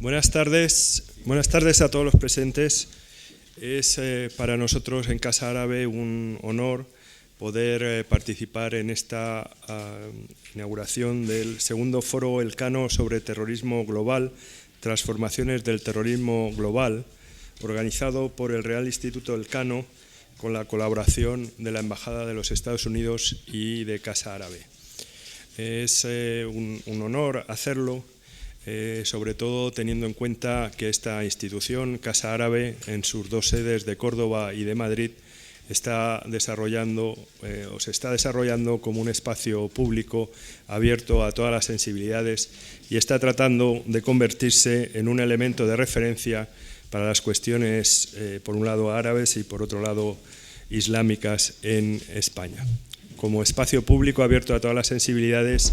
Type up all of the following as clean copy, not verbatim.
Buenas tardes a todos los presentes. Es para nosotros en Casa Árabe un honor poder participar en esta inauguración del segundo foro Elcano sobre terrorismo global, transformaciones del terrorismo global, organizado por el Real Instituto Elcano con la colaboración de la Embajada de los Estados Unidos y de Casa Árabe. Es un honor hacerlo, sobre todo teniendo en cuenta que esta institución, Casa Árabe, en sus dos sedes de Córdoba y de Madrid, se está desarrollando como un espacio público abierto a todas las sensibilidades y está tratando de convertirse en un elemento de referencia para las cuestiones, por un lado árabes y por otro lado islámicas en España. Como espacio público abierto a todas las sensibilidades,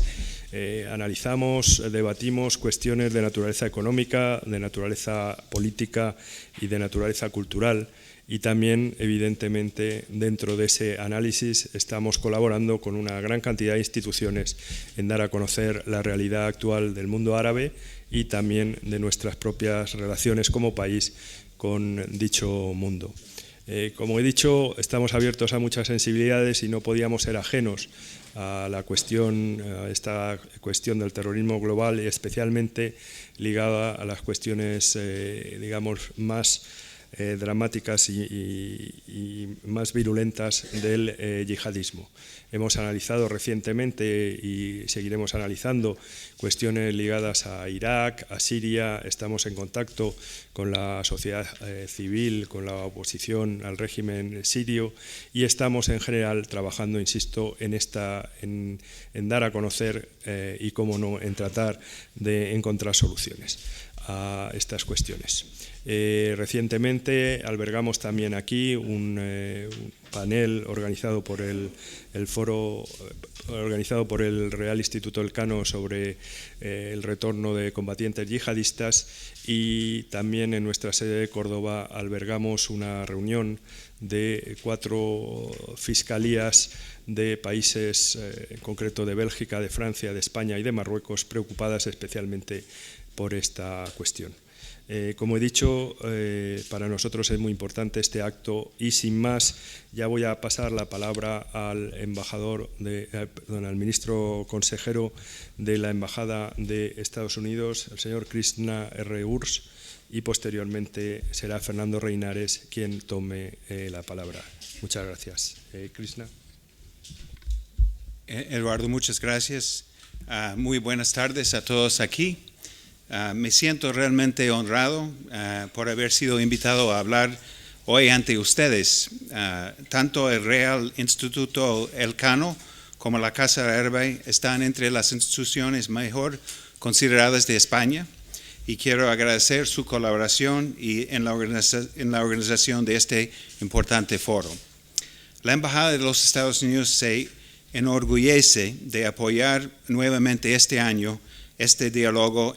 analizamos, debatimos cuestiones de naturaleza económica, de naturaleza política y de naturaleza cultural, y también, evidentemente, dentro de ese análisis estamos colaborando con una gran cantidad de instituciones en dar a conocer la realidad actual del mundo árabe y también de nuestras propias relaciones como país con dicho mundo. Como he dicho, estamos abiertos a muchas sensibilidades y no podíamos ser ajenos a esta cuestión del terrorismo global y especialmente ligada a las cuestiones, digamos, más dramáticas y más virulentas del yihadismo. Hemos analizado recientemente y seguiremos analizando cuestiones ligadas a Irak, a Siria. Estamos en contacto con la sociedad civil, con la oposición al régimen sirio y estamos en general trabajando, insisto, en dar a conocer y, cómo no, en tratar de encontrar soluciones a estas cuestiones. Recientemente albergamos también aquí un panel organizado por el Real Instituto Elcano sobre el retorno de combatientes yihadistas, y también en nuestra sede de Córdoba albergamos una reunión de 4 fiscalías de países, en concreto de Bélgica, de Francia, de España y de Marruecos, preocupadas especialmente por esta cuestión. Como he dicho, para nosotros es muy importante este acto y, sin más, ya voy a pasar la palabra al al ministro consejero de la Embajada de Estados Unidos, el señor Krishna R. Urs, y posteriormente será Fernando Reinares quien tome la palabra. Muchas gracias. Krishna. Eduardo, muchas gracias. Muy buenas tardes a todos aquí. Me siento realmente honrado por haber sido invitado a hablar hoy ante ustedes. Tanto el Real Instituto Elcano como la Casa Árabe están entre las instituciones mejor consideradas de España, y quiero agradecer su colaboración en la organización de este importante foro. La Embajada de los Estados Unidos se enorgullece de apoyar nuevamente este año este diálogo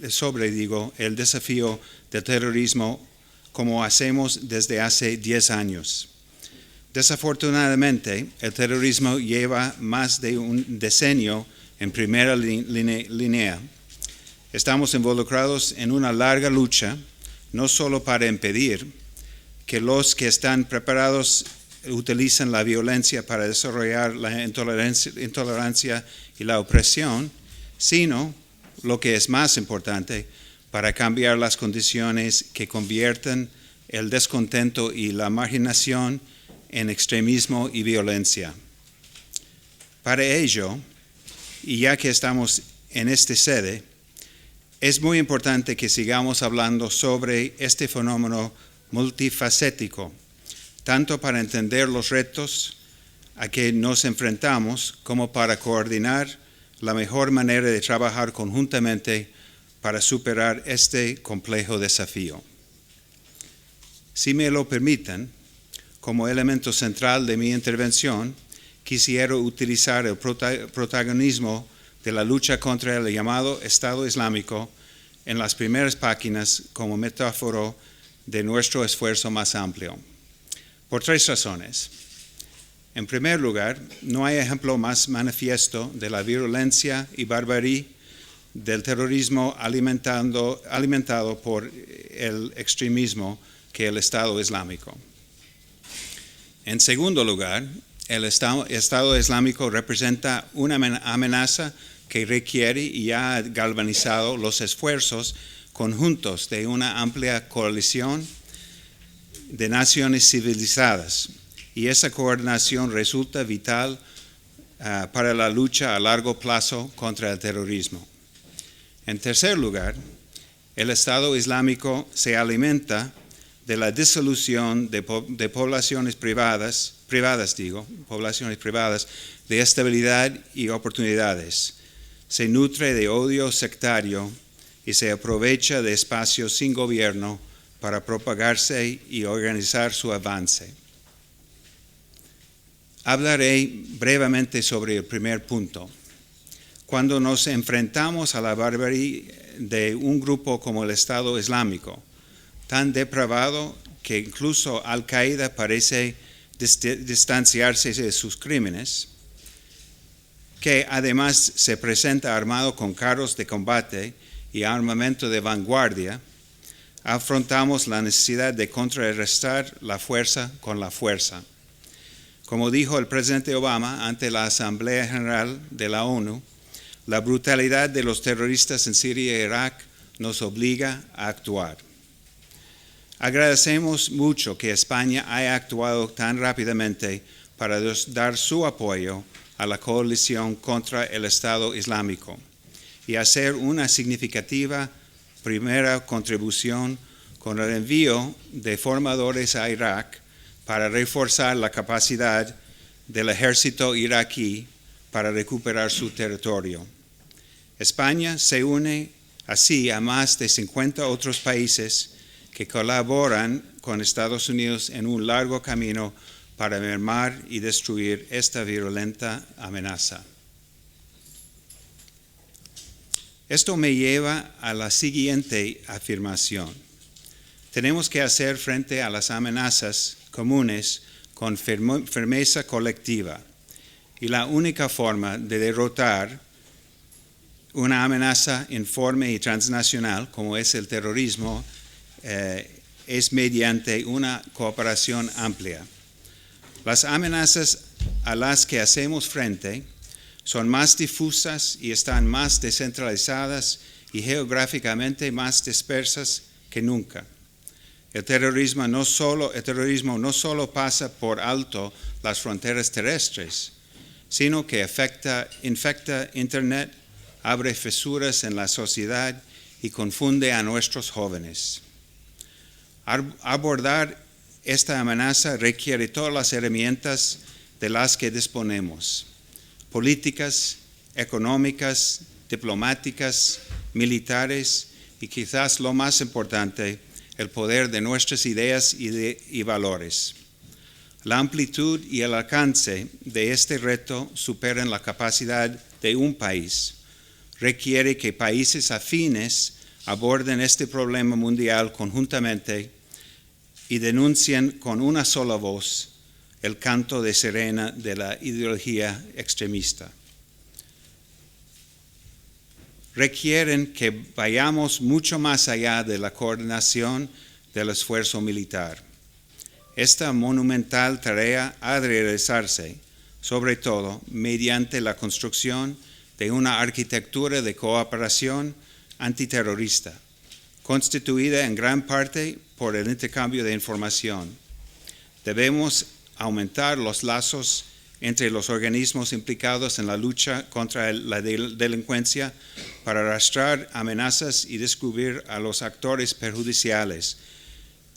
sobre el desafío del terrorismo, como hacemos desde hace 10 años. Desafortunadamente, el terrorismo lleva más de un decenio en primera línea. Estamos involucrados en una larga lucha, no solo para impedir que los que están preparados utilicen la violencia para desarrollar la intolerancia y la opresión, sino, lo que es más importante, para cambiar las condiciones que convierten el descontento y la marginación en extremismo y violencia. Para ello, y ya que estamos en esta sede, es muy importante que sigamos hablando sobre este fenómeno multifacético, tanto para entender los retos a que nos enfrentamos como para coordinar la mejor manera de trabajar conjuntamente para superar este complejo desafío. Si me lo permiten, como elemento central de mi intervención, quisiera utilizar el protagonismo de la lucha contra el llamado Estado Islámico en las primeras páginas como metáfora de nuestro esfuerzo más amplio, por 3 razones. En primer lugar, no hay ejemplo más manifiesto de la violencia y barbarie del terrorismo alimentado por el extremismo que el Estado Islámico. En segundo lugar, el Estado Islámico representa una amenaza que requiere y ha galvanizado los esfuerzos conjuntos de una amplia coalición de naciones civilizadas, y esa coordinación resulta vital para la lucha a largo plazo contra el terrorismo. En tercer lugar, el Estado Islámico se alimenta de la disolución de poblaciones privadas de estabilidad y oportunidades. Se nutre de odio sectario y se aprovecha de espacios sin gobierno para propagarse y organizar su avance. Hablaré brevemente sobre el primer punto. Cuando nos enfrentamos a la barbarie de un grupo como el Estado Islámico, tan depravado que incluso Al-Qaeda parece distanciarse de sus crímenes, que además se presenta armado con carros de combate y armamento de vanguardia, afrontamos la necesidad de contrarrestar la fuerza con la fuerza. Como dijo el presidente Obama ante la Asamblea General de la ONU, la brutalidad de los terroristas en Siria e Irak nos obliga a actuar. Agradecemos mucho que España haya actuado tan rápidamente para dar su apoyo a la coalición contra el Estado Islámico y hacer una significativa primera contribución con el envío de formadores a Irak para reforzar la capacidad del ejército iraquí para recuperar su territorio. España se une así a más de 50 otros países que colaboran con Estados Unidos en un largo camino para mermar y destruir esta virulenta amenaza. Esto me lleva a la siguiente afirmación. Tenemos que hacer frente a las amenazas comunes con firmeza colectiva, y la única forma de derrotar una amenaza informe y transnacional como es el terrorismo es mediante una cooperación amplia. Las amenazas a las que hacemos frente son más difusas y están más descentralizadas y geográficamente más dispersas que nunca. El terrorismo no solo pasa por alto las fronteras terrestres, sino que infecta Internet, abre fisuras en la sociedad y confunde a nuestros jóvenes. Abordar esta amenaza requiere todas las herramientas de las que disponemos: políticas, económicas, diplomáticas, militares y quizás lo más importante, el poder de nuestras ideas y valores. La amplitud y el alcance de este reto superan la capacidad de un país. Requiere que países afines aborden este problema mundial conjuntamente y denuncien con una sola voz el canto de sirena de la ideología extremista. Requieren que vayamos mucho más allá de la coordinación del esfuerzo militar. Esta monumental tarea ha de realizarse, sobre todo, mediante la construcción de una arquitectura de cooperación antiterrorista, constituida en gran parte por el intercambio de información. Debemos aumentar los lazos entre los organismos implicados en la lucha contra la delincuencia para arrastrar amenazas y descubrir a los actores perjudiciales,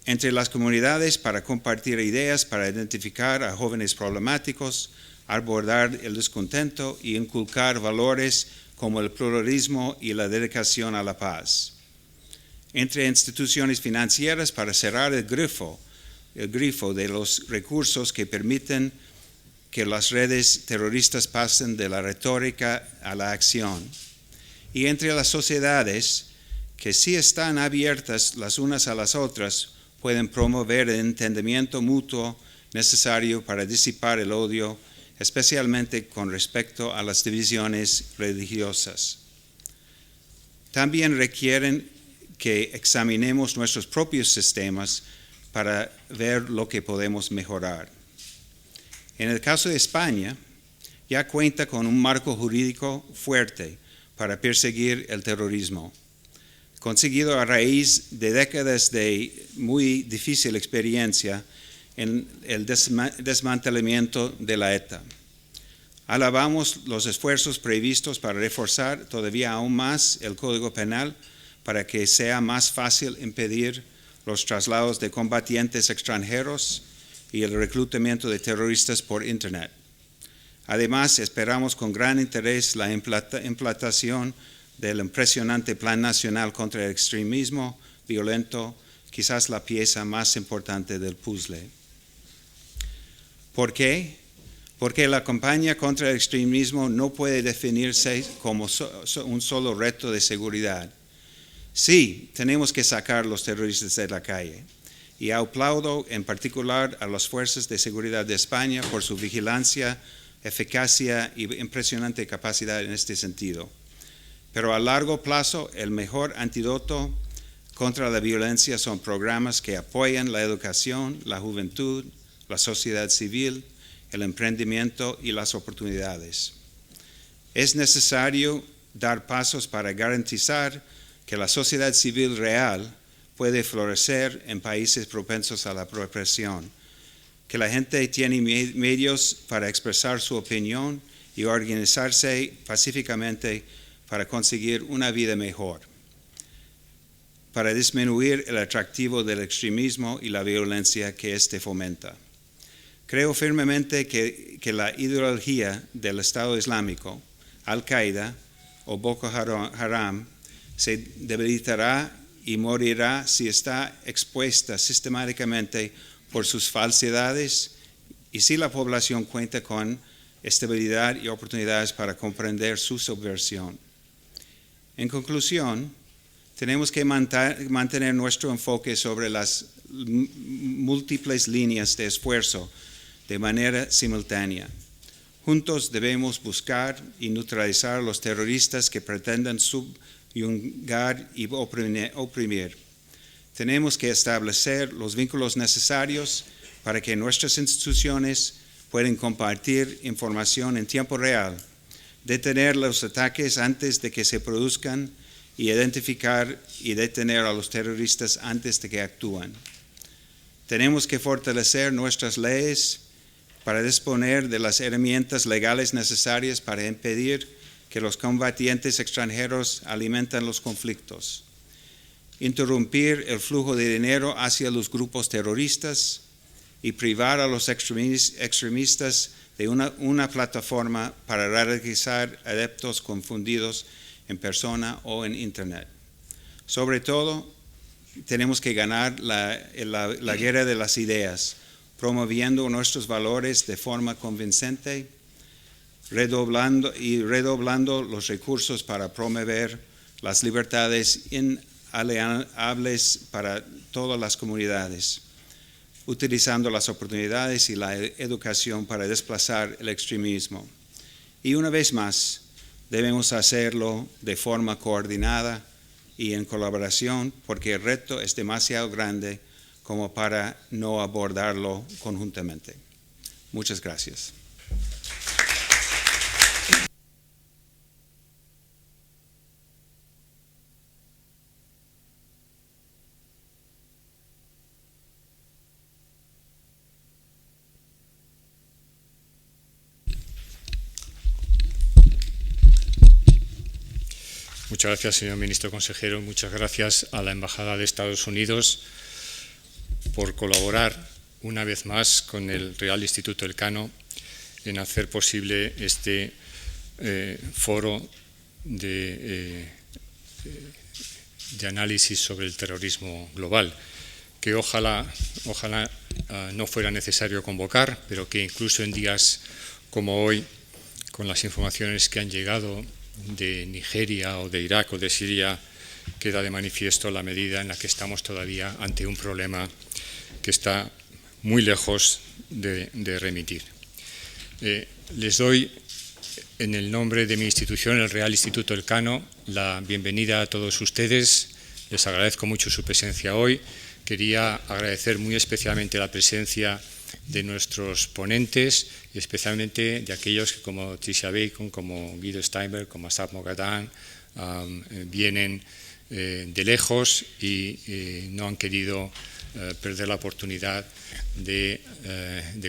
entre las comunidades para compartir ideas, para identificar a jóvenes problemáticos, abordar el descontento y inculcar valores como el pluralismo y la dedicación a la paz. Entre instituciones financieras para cerrar el grifo de los recursos que permiten que las redes terroristas pasen de la retórica a la acción. Y entre las sociedades que sí están abiertas las unas a las otras, pueden promover el entendimiento mutuo necesario para disipar el odio, especialmente con respecto a las divisiones religiosas. también requieren que examinemos nuestros propios sistemas para ver lo que podemos mejorar. En el caso de España, ya cuenta con un marco jurídico fuerte para perseguir el terrorismo, conseguido a raíz de décadas de muy difícil experiencia en el desmantelamiento de la ETA. Alabamos los esfuerzos previstos para reforzar todavía aún más el Código Penal para que sea más fácil impedir los traslados de combatientes extranjeros y el reclutamiento de terroristas por Internet. Además, esperamos con gran interés la implantación del impresionante Plan Nacional contra el Extremismo Violento, quizás la pieza más importante del puzzle. ¿Por qué? Porque la campaña contra el extremismo no puede definirse como un solo reto de seguridad. Sí, tenemos que sacar a los terroristas de la calle. Y aplaudo en particular a las fuerzas de seguridad de España por su vigilancia, eficacia y impresionante capacidad en este sentido. Pero a largo plazo, el mejor antídoto contra la violencia son programas que apoyan la educación, la juventud, la sociedad civil, el emprendimiento y las oportunidades. Es necesario dar pasos para garantizar que la sociedad civil real puede florecer en países propensos a la represión, que la gente tiene medios para expresar su opinión y organizarse pacíficamente para conseguir una vida mejor, para disminuir el atractivo del extremismo y la violencia que éste fomenta. Creo firmemente que la ideología del Estado Islámico, Al-Qaeda o Boko Haram se debilitará y morirá si está expuesta sistemáticamente por sus falsedades y si la población cuenta con estabilidad y oportunidades para comprender su subversión. En conclusión, tenemos que mantener nuestro enfoque sobre las múltiples líneas de esfuerzo de manera simultánea. Juntos debemos buscar y neutralizar a los terroristas que pretendan subyugar y oprimir. Tenemos que establecer los vínculos necesarios para que nuestras instituciones puedan compartir información en tiempo real, detener los ataques antes de que se produzcan y identificar y detener a los terroristas antes de que actúen. Tenemos que fortalecer nuestras leyes para disponer de las herramientas legales necesarias para impedir que los combatientes extranjeros alimenten los conflictos, interrumpir el flujo de dinero hacia los grupos terroristas y privar a los extremistas de una plataforma para radicalizar adeptos confundidos en persona o en Internet. Sobre todo, tenemos que ganar la guerra de las ideas, promoviendo nuestros valores de forma convincente, redoblando los recursos para promover las libertades inalienables para todas las comunidades, utilizando las oportunidades y la educación para desplazar el extremismo. Y una vez más, debemos hacerlo de forma coordinada y en colaboración, porque el reto es demasiado grande como para no abordarlo conjuntamente. Muchas gracias. Muchas gracias, señor ministro consejero. Muchas gracias a la Embajada de Estados Unidos por colaborar una vez más con el Real Instituto Elcano en hacer posible este foro de análisis sobre el terrorismo global, que ojalá no fuera necesario convocar, pero que incluso en días como hoy, con las informaciones que han llegado de Nigeria o de Irak o de Siria, queda de manifiesto la medida en la que estamos todavía ante un problema que está muy lejos de remitir. Les doy, en el nombre de mi institución, el Real Instituto Elcano, la bienvenida a todos ustedes. Les agradezco mucho su presencia hoy. Quería agradecer muy especialmente la presencia de nuestros ponentes y especialmente de aquellos que, como Tricia Bacon, como Guido Steinberg, como Asaf Moghadam, vienen de lejos y no han querido perder la oportunidad de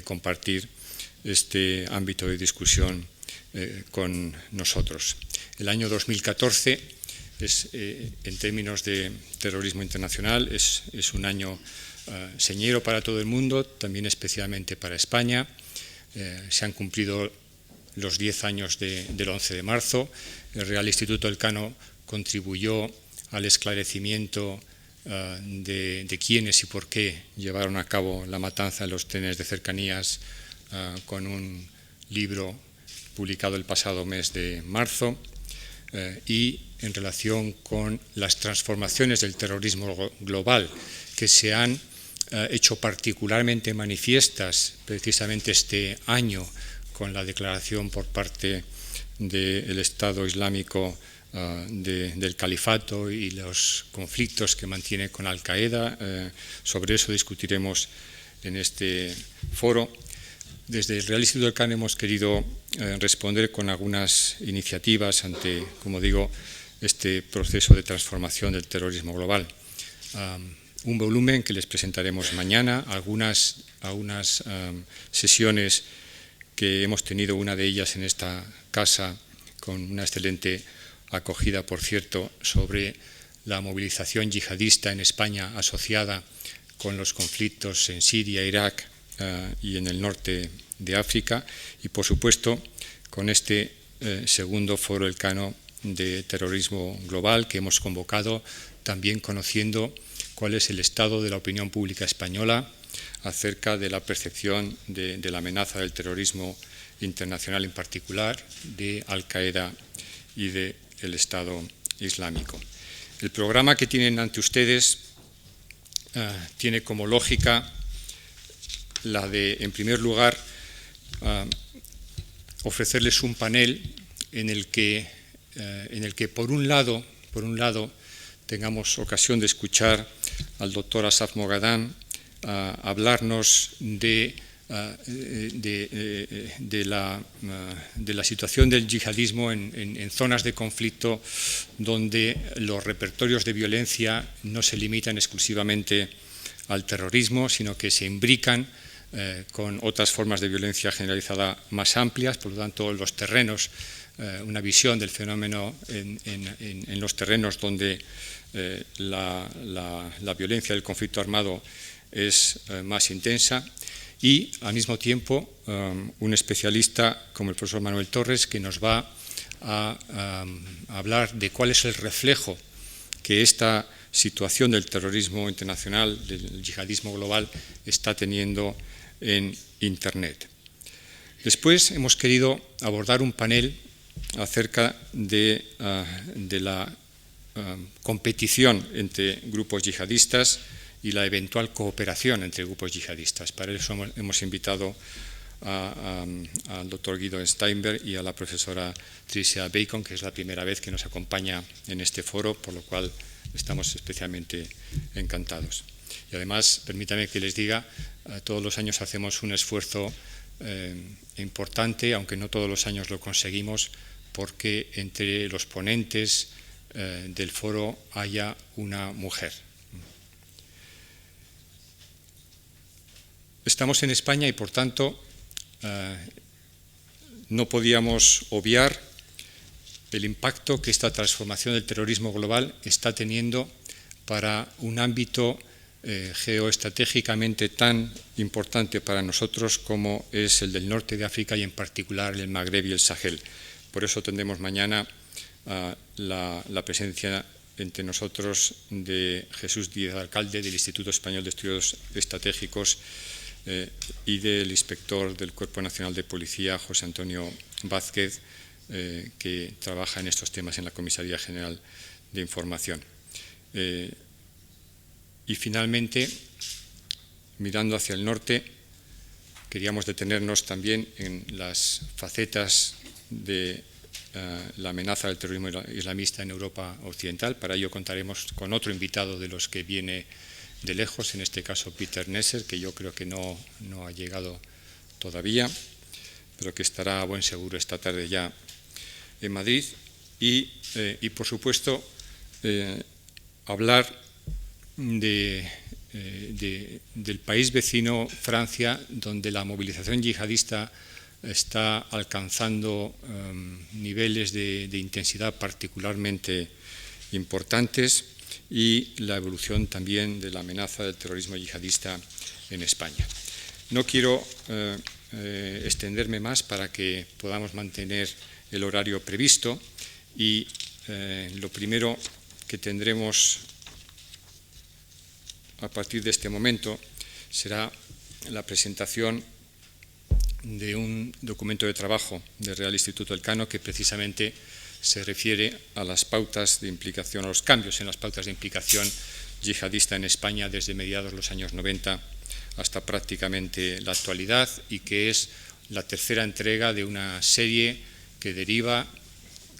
compartir este ámbito de discusión con nosotros. El año 2014 en términos de terrorismo internacional es un año señero para todo el mundo, también especialmente para España. Se han cumplido los 10 años del 11 de marzo. El Real Instituto Elcano contribuyó al esclarecimiento de quiénes y por qué llevaron a cabo la matanza en los trenes de cercanías con un libro publicado el pasado mes de marzo, y en relación con las transformaciones del terrorismo global que se han hecho particularmente manifiestas precisamente este año con la declaración por parte del Estado Islámico del Califato y los conflictos que mantiene con Al-Qaeda. Sobre eso discutiremos en este foro. Desde el Real Instituto Elcano hemos querido responder con algunas iniciativas ante, como digo, este proceso de transformación del terrorismo global. Un volumen que les presentaremos mañana, algunas sesiones que hemos tenido, una de ellas en esta casa, con una excelente acogida, por cierto, sobre la movilización yihadista en España asociada con los conflictos en Siria, Irak y en el norte de África, y por supuesto con este segundo foro Elcano de terrorismo global que hemos convocado, también conociendo cuál es el estado de la opinión pública española acerca de la percepción de la amenaza del terrorismo internacional, en particular de Al-Qaeda y del Estado Islámico. El programa que tienen ante ustedes tiene como lógica la de, en primer lugar, ofrecerles un panel en el que por un lado tengamos ocasión de escuchar al doctor Asaf Moghadam hablarnos de la situación del yihadismo en zonas de conflicto donde los repertorios de violencia no se limitan exclusivamente al terrorismo, sino que se imbrican con otras formas de violencia generalizada más amplias. Por lo tanto, los terrenos, una visión del fenómeno en los terrenos donde la violencia del conflicto armado es más intensa, y al mismo tiempo un especialista como el profesor Manuel Torres, que nos va a hablar de cuál es el reflejo que esta situación del terrorismo internacional, del yihadismo global, está teniendo en Internet. Después hemos querido abordar un panel acerca de la competición entre grupos yihadistas y la eventual cooperación entre grupos yihadistas. Para eso hemos invitado al doctor Guido Steinberg y a la profesora Tricia Bacon, que es la primera vez que nos acompaña en este foro, por lo cual estamos especialmente encantados. Y además, permítanme que les diga, todos los años hacemos un esfuerzo importante, aunque no todos los años lo conseguimos, porque entre los ponentes del foro haya una mujer. Estamos en España y, por tanto, no podíamos obviar el impacto que esta transformación del terrorismo global está teniendo para un ámbito geoestratégicamente tan importante para nosotros como es el del norte de África y en particular el Magreb y el Sahel. Por eso tendremos mañana la presencia entre nosotros de Jesús Díaz Alcalde, del Instituto Español de Estudios Estratégicos, y del inspector del Cuerpo Nacional de Policía, José Antonio Vázquez, que trabaja en estos temas en la Comisaría General de Información. Y finalmente, mirando hacia el norte, queríamos detenernos también en las facetas de la amenaza del terrorismo islamista en Europa Occidental. Para ello contaremos con otro invitado de los que viene de lejos, en este caso Peter Nesser, que yo creo que no ha llegado todavía, pero que estará a buen seguro esta tarde ya en Madrid. Y por supuesto, hablar del país vecino, Francia, donde la movilización yihadista está alcanzando niveles de intensidad particularmente importantes, y la evolución también de la amenaza del terrorismo yihadista en España. No quiero extenderme más para que podamos mantener el horario previsto, y lo primero que tendremos a partir de este momento será la presentación de un documento de trabajo del Real Instituto Elcano que precisamente se refiere a las pautas de implicación, a los cambios en las pautas de implicación yihadista en España desde mediados de los años 90 hasta prácticamente la actualidad, y que es la tercera entrega de una serie que deriva,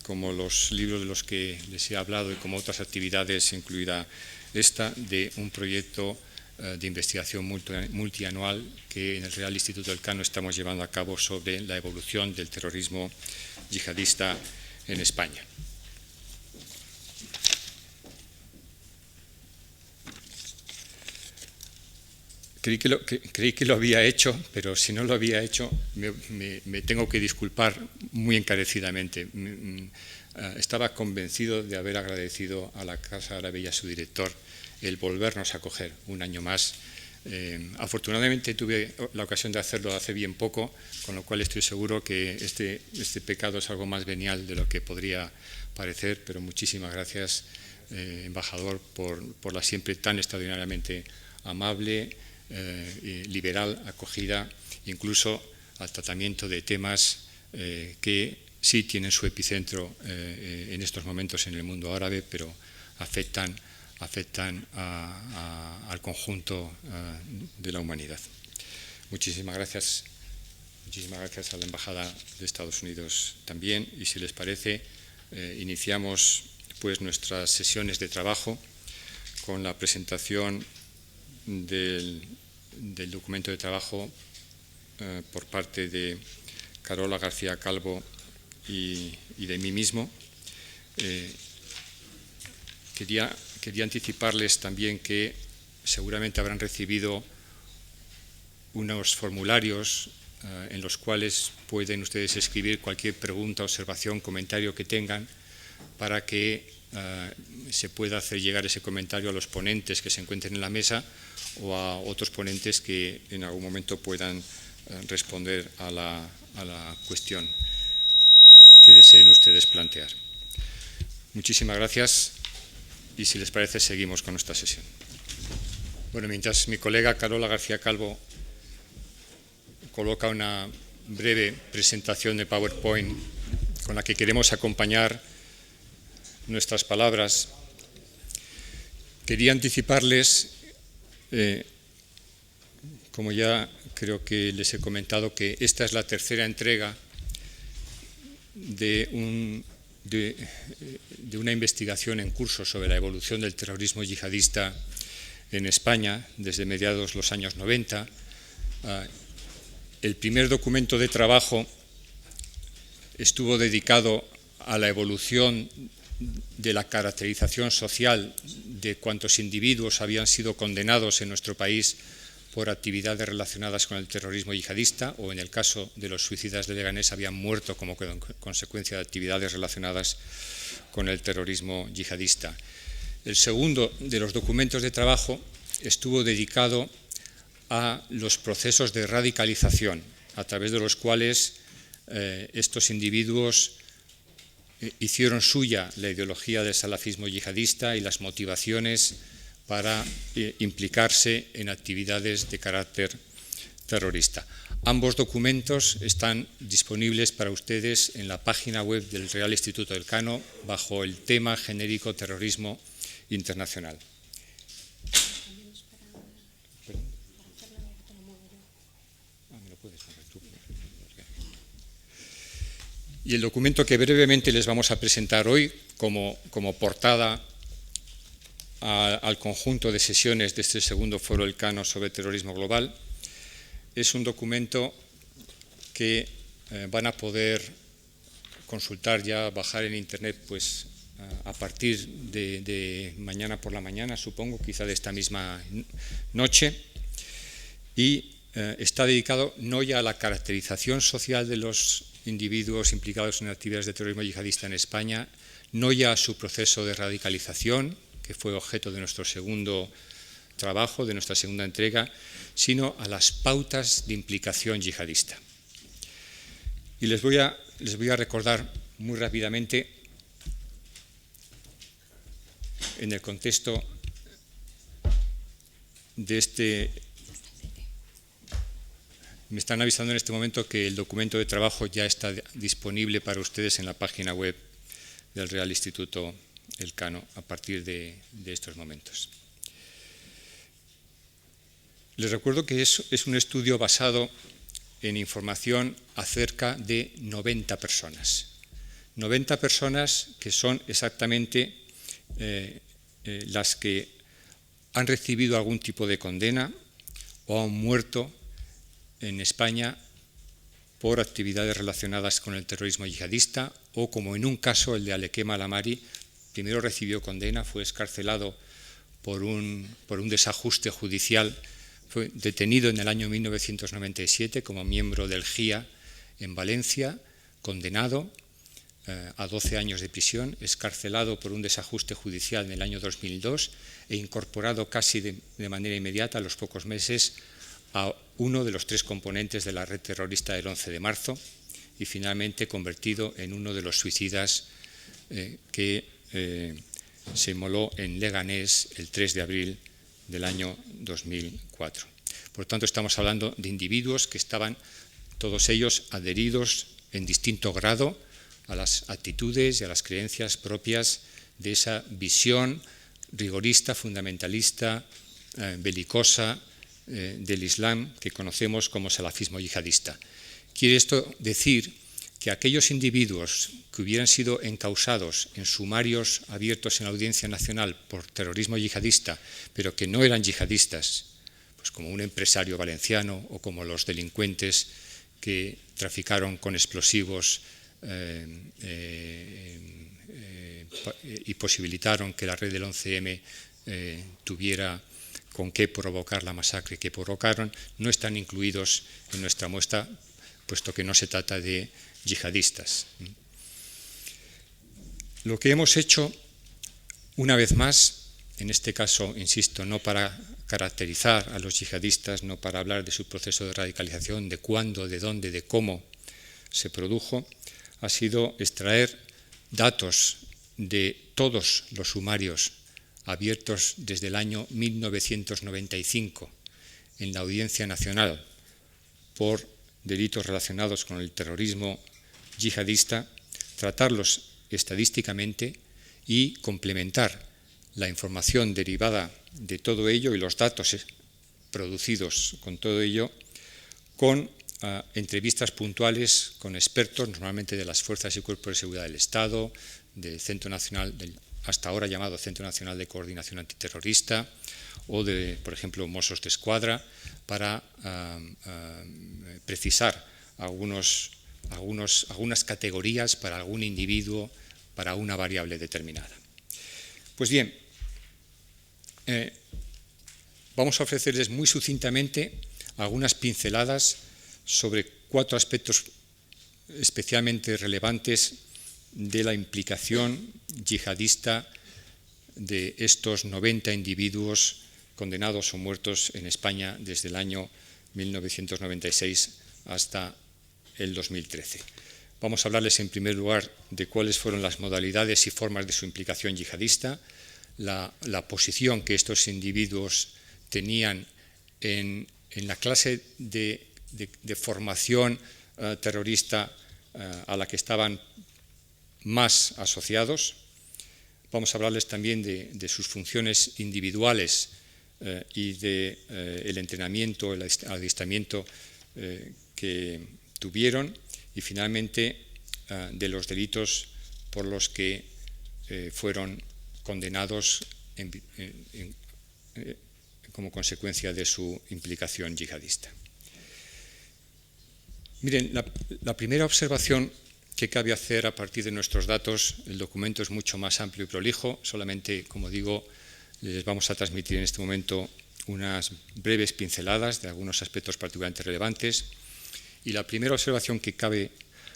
como los libros de los que les he hablado y como otras actividades, incluida esta, de un proyecto de investigación multianual que en el Real Instituto Elcano estamos llevando a cabo sobre la evolución del terrorismo yihadista en España. Creí que lo había hecho, pero si no lo había hecho me tengo que disculpar muy encarecidamente. Estaba convencido de haber agradecido a la Casa Árabe y a su director el volvernos a acoger un año más. Afortunadamente tuve la ocasión de hacerlo hace bien poco, con lo cual estoy seguro que este pecado es algo más venial de lo que podría parecer, pero muchísimas gracias, embajador, por la siempre tan extraordinariamente amable, liberal acogida, incluso al tratamiento de temas que sí tienen su epicentro en estos momentos en el mundo árabe, pero afectan al conjunto de la humanidad. Muchísimas gracias a la Embajada de Estados Unidos también, y si les parece, iniciamos pues nuestras sesiones de trabajo con la presentación del documento de trabajo por parte de Carola García Calvo y de mí mismo. Quería anticiparles también que seguramente habrán recibido unos formularios en los cuales pueden ustedes escribir cualquier pregunta, observación, comentario que tengan, para que se pueda hacer llegar ese comentario a los ponentes que se encuentren en la mesa o a otros ponentes que en algún momento puedan responder a la cuestión que deseen ustedes plantear. Muchísimas gracias, y si les parece seguimos con nuestra sesión. Bueno, mientras mi colega Carola García Calvo coloca una breve presentación de PowerPoint con la que queremos acompañar nuestras palabras, quería anticiparles, como ya creo que les he comentado, que esta es la tercera entrega de una investigación en curso sobre la evolución del terrorismo yihadista en España desde mediados de los años 90. El primer documento de trabajo estuvo dedicado a la evolución de la caracterización social de cuantos individuos habían sido condenados en nuestro país por actividades relacionadas con el terrorismo yihadista, o en el caso de los suicidas de Leganés habían muerto como consecuencia de actividades relacionadas con el terrorismo yihadista. El segundo de los documentos de trabajo estuvo dedicado a los procesos de radicalización, a través de los cuales estos individuos hicieron suya la ideología del salafismo yihadista y las motivaciones para implicarse en actividades de carácter terrorista. Ambos documentos están disponibles para ustedes en la página web del Real Instituto Elcano bajo el tema genérico Terrorismo Internacional. Y el documento que brevemente les vamos a presentar hoy como portada al conjunto de sesiones de este segundo Foro Elcano sobre terrorismo global es un documento que van a poder consultar ya, bajar en internet, pues a partir de mañana por la mañana, supongo, quizá de esta misma noche, y está dedicado no ya a la caracterización social de los individuos implicados en actividades de terrorismo yihadista en España, no ya a su proceso de radicalización, que fue objeto de nuestro segundo trabajo, de nuestra segunda entrega, sino a las pautas de implicación yihadista. Y les voy a recordar muy rápidamente, en el contexto de este... Me están avisando en este momento que el documento de trabajo ya está disponible para ustedes en la página web del Real Instituto Elcano a partir de estos momentos. Les recuerdo que es un estudio basado en información acerca de 90 personas. 90 personas que son exactamente las que han recibido algún tipo de condena o han muerto en España por actividades relacionadas con el terrorismo yihadista o, como en un caso, el de Alequema Alamari, primero recibió condena, fue excarcelado por un desajuste judicial, fue detenido en el año 1997 como miembro del GIA en Valencia, condenado a 12 años de prisión, excarcelado por un desajuste judicial en el año 2002 e incorporado casi de manera inmediata, a los pocos meses, a uno de los 3 componentes de la red terrorista del 11 de marzo y finalmente convertido en uno de los suicidas que se inmoló en Leganés el 3 de abril del año 2004. Por tanto, estamos hablando de individuos que estaban todos ellos adheridos en distinto grado a las actitudes y a las creencias propias de esa visión rigorista, fundamentalista, belicosa del Islam que conocemos como salafismo yihadista. Quiere esto decir que aquellos individuos que hubieran sido encausados en sumarios abiertos en la Audiencia Nacional por terrorismo yihadista, pero que no eran yihadistas, pues como un empresario valenciano o como los delincuentes que traficaron con explosivos y posibilitaron que la red del 11M tuviera con qué provocar la masacre que provocaron, no están incluidos en nuestra muestra, puesto que no se trata de yihadistas. Lo que hemos hecho, una vez más, en este caso, insisto, no para caracterizar a los yihadistas, no para hablar de su proceso de radicalización, de cuándo, de dónde, de cómo se produjo, ha sido extraer datos de todos los sumarios abiertos desde el año 1995 en la Audiencia Nacional por delitos relacionados con el terrorismo yihadista, tratarlos estadísticamente y complementar la información derivada de todo ello y los datos producidos con todo ello con entrevistas puntuales con expertos, normalmente de las fuerzas y cuerpos de seguridad del Estado, del Centro Nacional, hasta ahora llamado Centro Nacional de Coordinación Antiterrorista, o de, por ejemplo, Mossos de Escuadra, para precisar algunas categorías para algún individuo, para una variable determinada. Pues bien, vamos a ofrecerles muy sucintamente algunas pinceladas sobre 4 aspectos especialmente relevantes de la implicación yihadista de estos 90 individuos condenados o muertos en España desde el año 1996 hasta el 2013. Vamos a hablarles en primer lugar de cuáles fueron las modalidades y formas de su implicación yihadista, la posición que estos individuos tenían en la clase de formación terrorista a la que estaban más asociados. Vamos a hablarles también de sus funciones individuales y del entrenamiento, el adiestramiento que tuvieron, y finalmente de los delitos por los que fueron condenados como consecuencia de su implicación yihadista. Miren, la primera observación que cabe hacer a partir de nuestros datos, el documento es mucho más amplio y prolijo, solamente, como digo, les vamos a transmitir en este momento unas breves pinceladas de algunos aspectos particularmente relevantes. Y la primera observación que cabe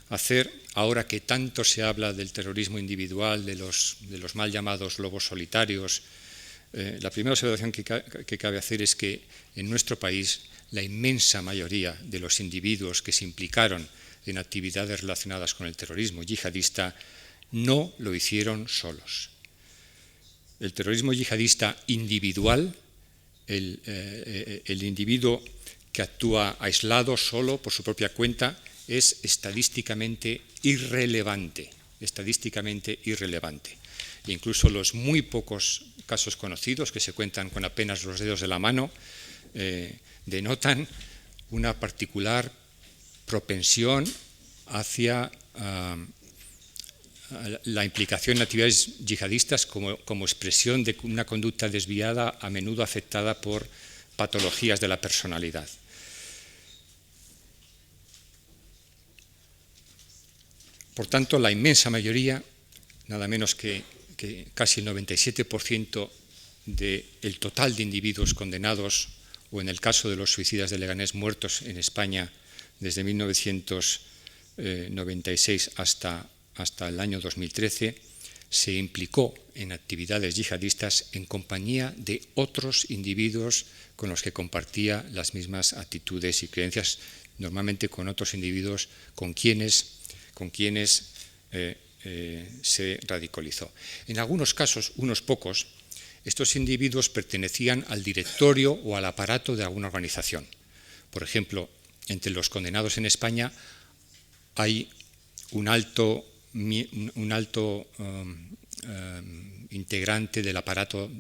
hacer, ahora que tanto se habla del terrorismo individual, de los mal llamados lobos solitarios, la primera observación que cabe hacer es que en nuestro país la inmensa mayoría de los individuos que se implicaron en actividades relacionadas con el terrorismo yihadista no lo hicieron solos. El terrorismo yihadista individual, el individuo que actúa aislado, solo, por su propia cuenta, es estadísticamente irrelevante. E incluso los muy pocos casos conocidos, que se cuentan con apenas los dedos de la mano, denotan una particular propensión hacia la implicación en actividades yihadistas como expresión de una conducta desviada, a menudo afectada por patologías de la personalidad. Por tanto, la inmensa mayoría, nada menos que casi el 97% del total de individuos condenados, o en el caso de los suicidas de Leganés muertos en España desde 1996 hasta el año 2013, se implicó en actividades yihadistas en compañía de otros individuos con los que compartía las mismas actitudes y creencias, normalmente con otros individuos con quienes se radicalizó. En algunos casos, unos pocos, estos individuos pertenecían al directorio o al aparato de alguna organización. Por ejemplo, entre los condenados en España hay un alto integrante del aparato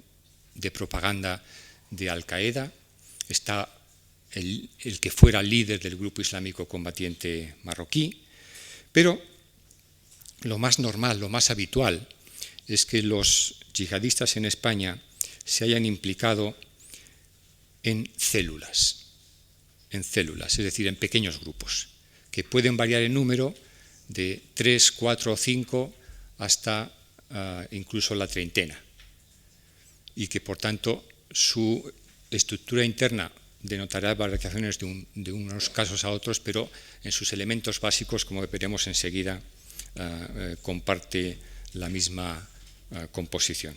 de propaganda de Al-Qaeda, está el que fuera líder del grupo islámico combatiente marroquí, pero lo más normal, lo más habitual, es que los yihadistas en España se hayan implicado en células, es decir, en pequeños grupos, que pueden variar en número de 3, 4 o 5 hasta incluso la treintena, y que por tanto su estructura interna denotará variaciones de unos casos a otros, pero en sus elementos básicos, como veremos enseguida, comparte la misma composición.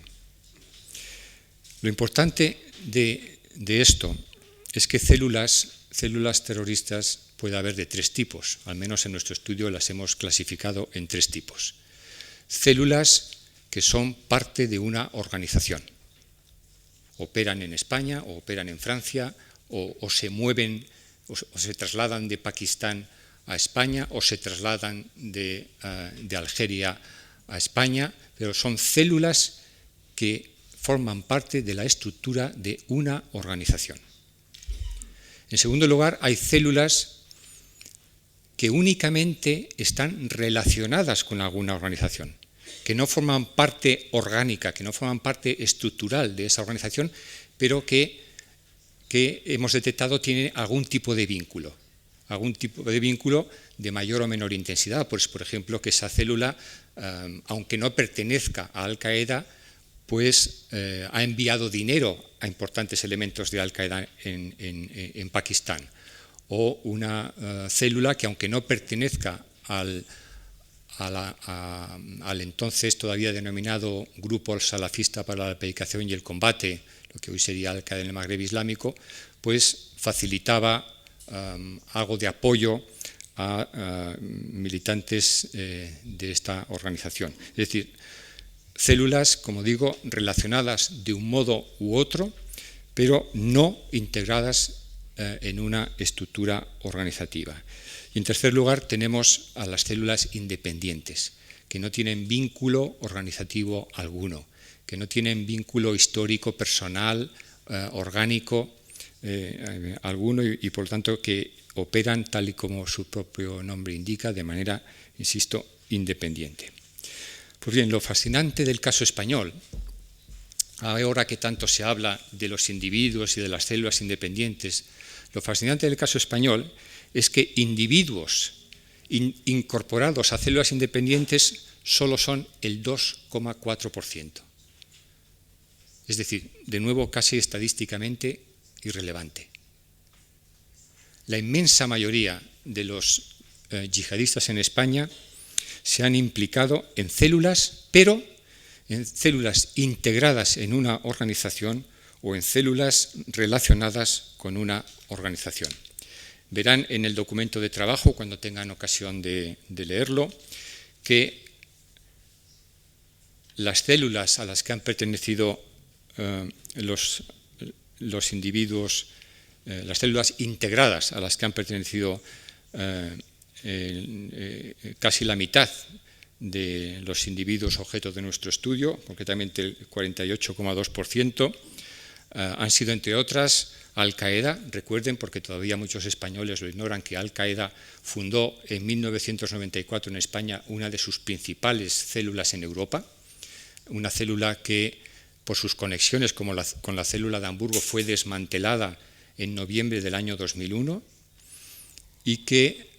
Lo importante de esto es que células terroristas puede haber de 3 tipos, al menos en nuestro estudio las hemos clasificado en 3 tipos. Células que son parte de una organización, operan en España o operan en Francia, o se mueven o se trasladan de Pakistán a España o se trasladan de Algeria a España, pero son células que forman parte de la estructura de una organización. En segundo lugar, hay células que únicamente están relacionadas con alguna organización, que no forman parte orgánica, que no forman parte estructural de esa organización, pero que hemos detectado tienen algún tipo de vínculo de mayor o menor intensidad. Pues, por ejemplo, que esa célula, aunque no pertenezca a Al-Qaeda, pues ha enviado dinero a importantes elementos de Al-Qaeda en Pakistán. O una célula que, aunque no pertenezca al entonces todavía denominado Grupo Salafista para la Predicación y el Combate, lo que hoy sería Al-Qaeda en el Magreb Islámico, pues facilitaba algo de apoyo a militantes de esta organización. Es decir, células, como digo, relacionadas de un modo u otro, pero no integradas en una estructura organizativa. Y en tercer lugar tenemos a las células independientes, que no tienen vínculo organizativo alguno, que no tienen vínculo histórico, personal, orgánico alguno, y por lo tanto que operan tal y como su propio nombre indica, de manera, insisto, independiente. Pues bien, lo fascinante del caso español, ahora que tanto se habla de los individuos y de las células independientes, lo fascinante del caso español es que individuos incorporados a células independientes solo son el 2,4%. Es decir, de nuevo casi estadísticamente irrelevante. La inmensa mayoría de los yihadistas en España se han implicado en células, pero en células integradas en una organización o en células relacionadas con una organización. Verán en el documento de trabajo, cuando tengan ocasión de leerlo, que las células a las que han pertenecido los individuos, las células integradas a las que han pertenecido casi la mitad de los individuos objeto de nuestro estudio, concretamente el 48,2%, han sido, entre otras, Al-Qaeda. Recuerden, porque todavía muchos españoles lo ignoran, que Al-Qaeda fundó en 1994 en España una de sus principales células en Europa, una célula que, por sus conexiones con la célula de Hamburgo, fue desmantelada en noviembre del año 2001 y que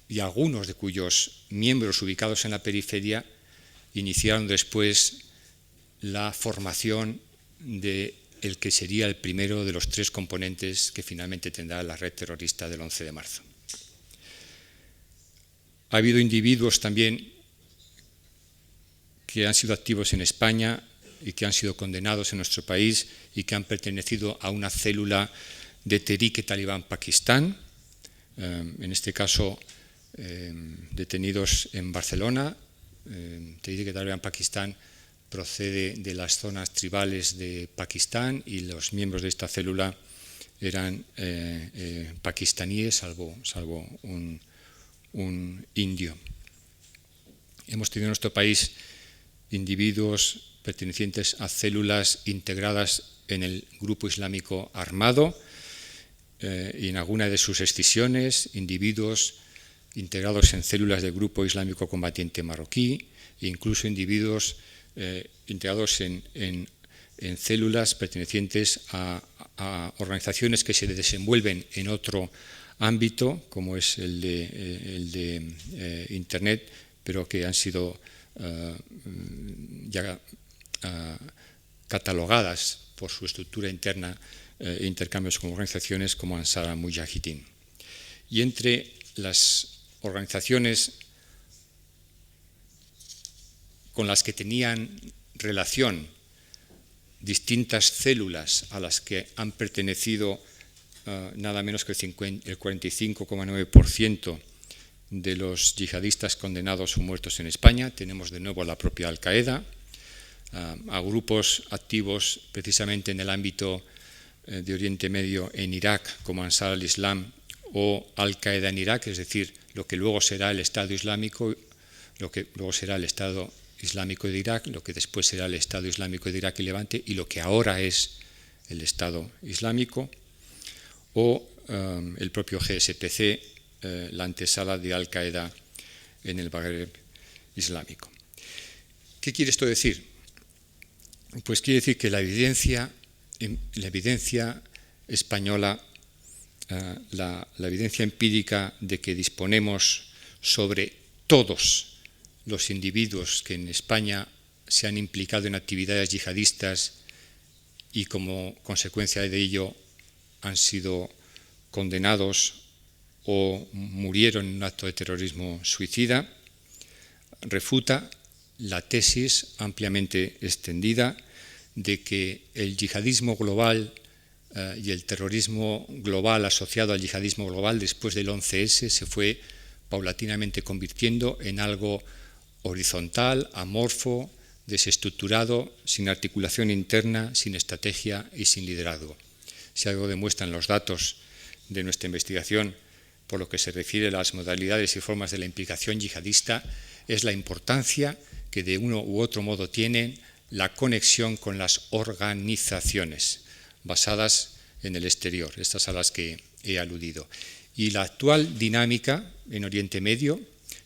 y algunos de cuyos miembros ubicados en la periferia iniciaron después la formación de el que sería el primero de los 3 componentes que finalmente tendrá la red terrorista del 11 de marzo. Ha habido individuos también que han sido activos en España y que han sido condenados en nuestro país y que han pertenecido a una célula de Tehrik-e-Talibán Pakistán, en este caso detenidos en Barcelona. Tehrik-e-Talibán Pakistán procede de las zonas tribales de Pakistán y los miembros de esta célula eran pakistaníes, salvo un indio. Hemos tenido en nuestro país individuos pertenecientes a células integradas en el grupo islámico armado y en alguna de sus escisiones, individuos integrados en células del grupo islámico combatiente marroquí e incluso individuos integrados en células pertenecientes a organizaciones que se desenvuelven en otro ámbito, como es el de Internet, pero que han sido ya catalogadas por su estructura interna e intercambios con organizaciones como Ansar al-Mujahideen. Y entre las organizaciones con las que tenían relación distintas células a las que han pertenecido nada menos que el 45,9% de los yihadistas condenados o muertos en España, tenemos de nuevo a la propia Al-Qaeda, a grupos activos precisamente en el ámbito de Oriente Medio en Irak como Ansar al-Islam o Al-Qaeda en Irak, es decir, lo que luego será el Estado Islámico, lo que luego será el Estado Islámico de Irak, lo que después será el Estado Islámico de Irak y Levante y lo que ahora es el Estado Islámico, o el propio GSPC, la antesala de Al-Qaeda en el Magreb islámico. ¿Qué quiere esto decir? Pues quiere decir que la evidencia española, la evidencia empírica de que disponemos sobre todos los individuos que en España se han implicado en actividades yihadistas y como consecuencia de ello han sido condenados o murieron en un acto de terrorismo suicida, refuta la tesis ampliamente extendida de que el yihadismo global y el terrorismo global asociado al yihadismo global después del 11S se fue paulatinamente convirtiendo en algo horizontal, amorfo, desestructurado, sin articulación interna, sin estrategia y sin liderazgo. Si algo demuestran los datos de nuestra investigación por lo que se refiere a las modalidades y formas de la implicación yihadista, es la importancia que de uno u otro modo tienen la conexión con las organizaciones basadas en el exterior, estas a las que he aludido. Y la actual dinámica en Oriente Medio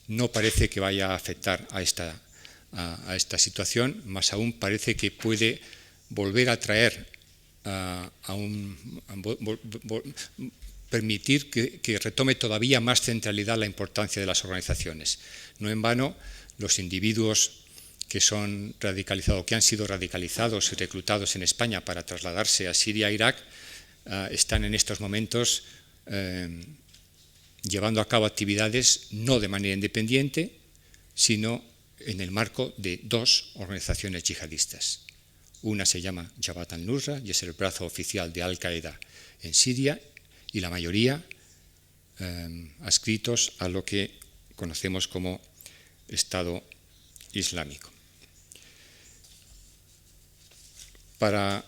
no parece que vaya a afectar a esta situación, más aún parece que puede volver a traer permitir que retome todavía más centralidad la importancia de las organizaciones. No en vano, los individuos que son radicalizados, que han sido radicalizados y reclutados en España para trasladarse a Siria e Irak, están en estos momentos llevando a cabo actividades no de manera independiente, sino en el marco de dos organizaciones yihadistas. Una se llama Jabhat al-Nusra y es el brazo oficial de Al-Qaeda en Siria, y la mayoría adscritos a lo que conocemos como Estado Islámico. Para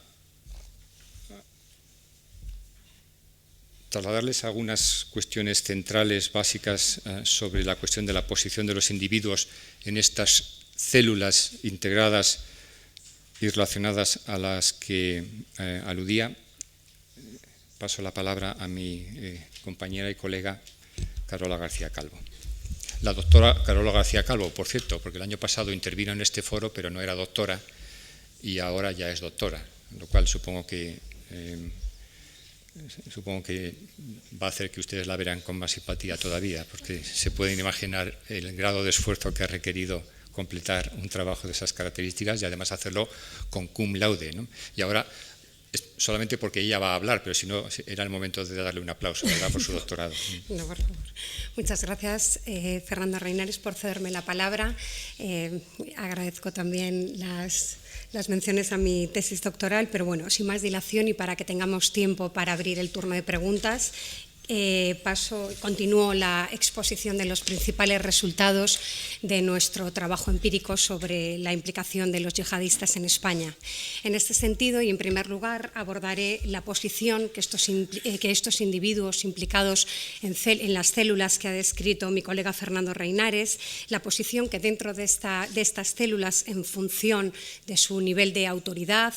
trasladarles algunas cuestiones centrales, básicas, sobre la cuestión de la posición de los individuos en estas células integradas y relacionadas a las que aludía, paso la palabra a mi compañera y colega Carola García Calvo. La doctora Carola García Calvo, por cierto, porque el año pasado intervino en este foro, pero no era doctora, y ahora ya es doctora, lo cual supongo que va a hacer que ustedes la verán con más simpatía todavía, porque se pueden imaginar el grado de esfuerzo que ha requerido completar un trabajo de esas características y además hacerlo con cum laude, ¿no? Y ahora, solamente porque ella va a hablar, pero si no, era el momento de darle un aplauso, ¿verdad?, por su doctorado. No, por favor. Muchas gracias, Fernando Reinares, por cederme la palabra. Agradezco también las menciones a mi tesis doctoral, pero bueno, sin más dilación y para que tengamos tiempo para abrir el turno de preguntas, continúo la exposición de los principales resultados de nuestro trabajo empírico sobre la implicación de los yihadistas en España. En este sentido, y en primer lugar, abordaré la posición que estos individuos implicados en las células que ha descrito mi colega Fernando Reinares, la posición que dentro de estas células, en función de su nivel de autoridad,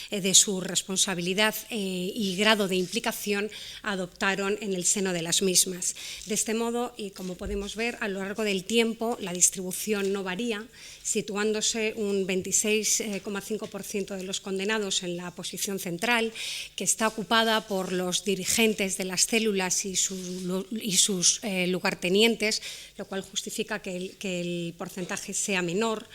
de su responsabilidad y grado de implicación, adoptaron en el seno de las mismas. De este modo, y como podemos ver, a lo largo del tiempo la distribución no varía, situándose un 26,5% de los condenados en la posición central, que está ocupada por los dirigentes de las células y sus lugartenientes, lo cual justifica que el porcentaje sea menor,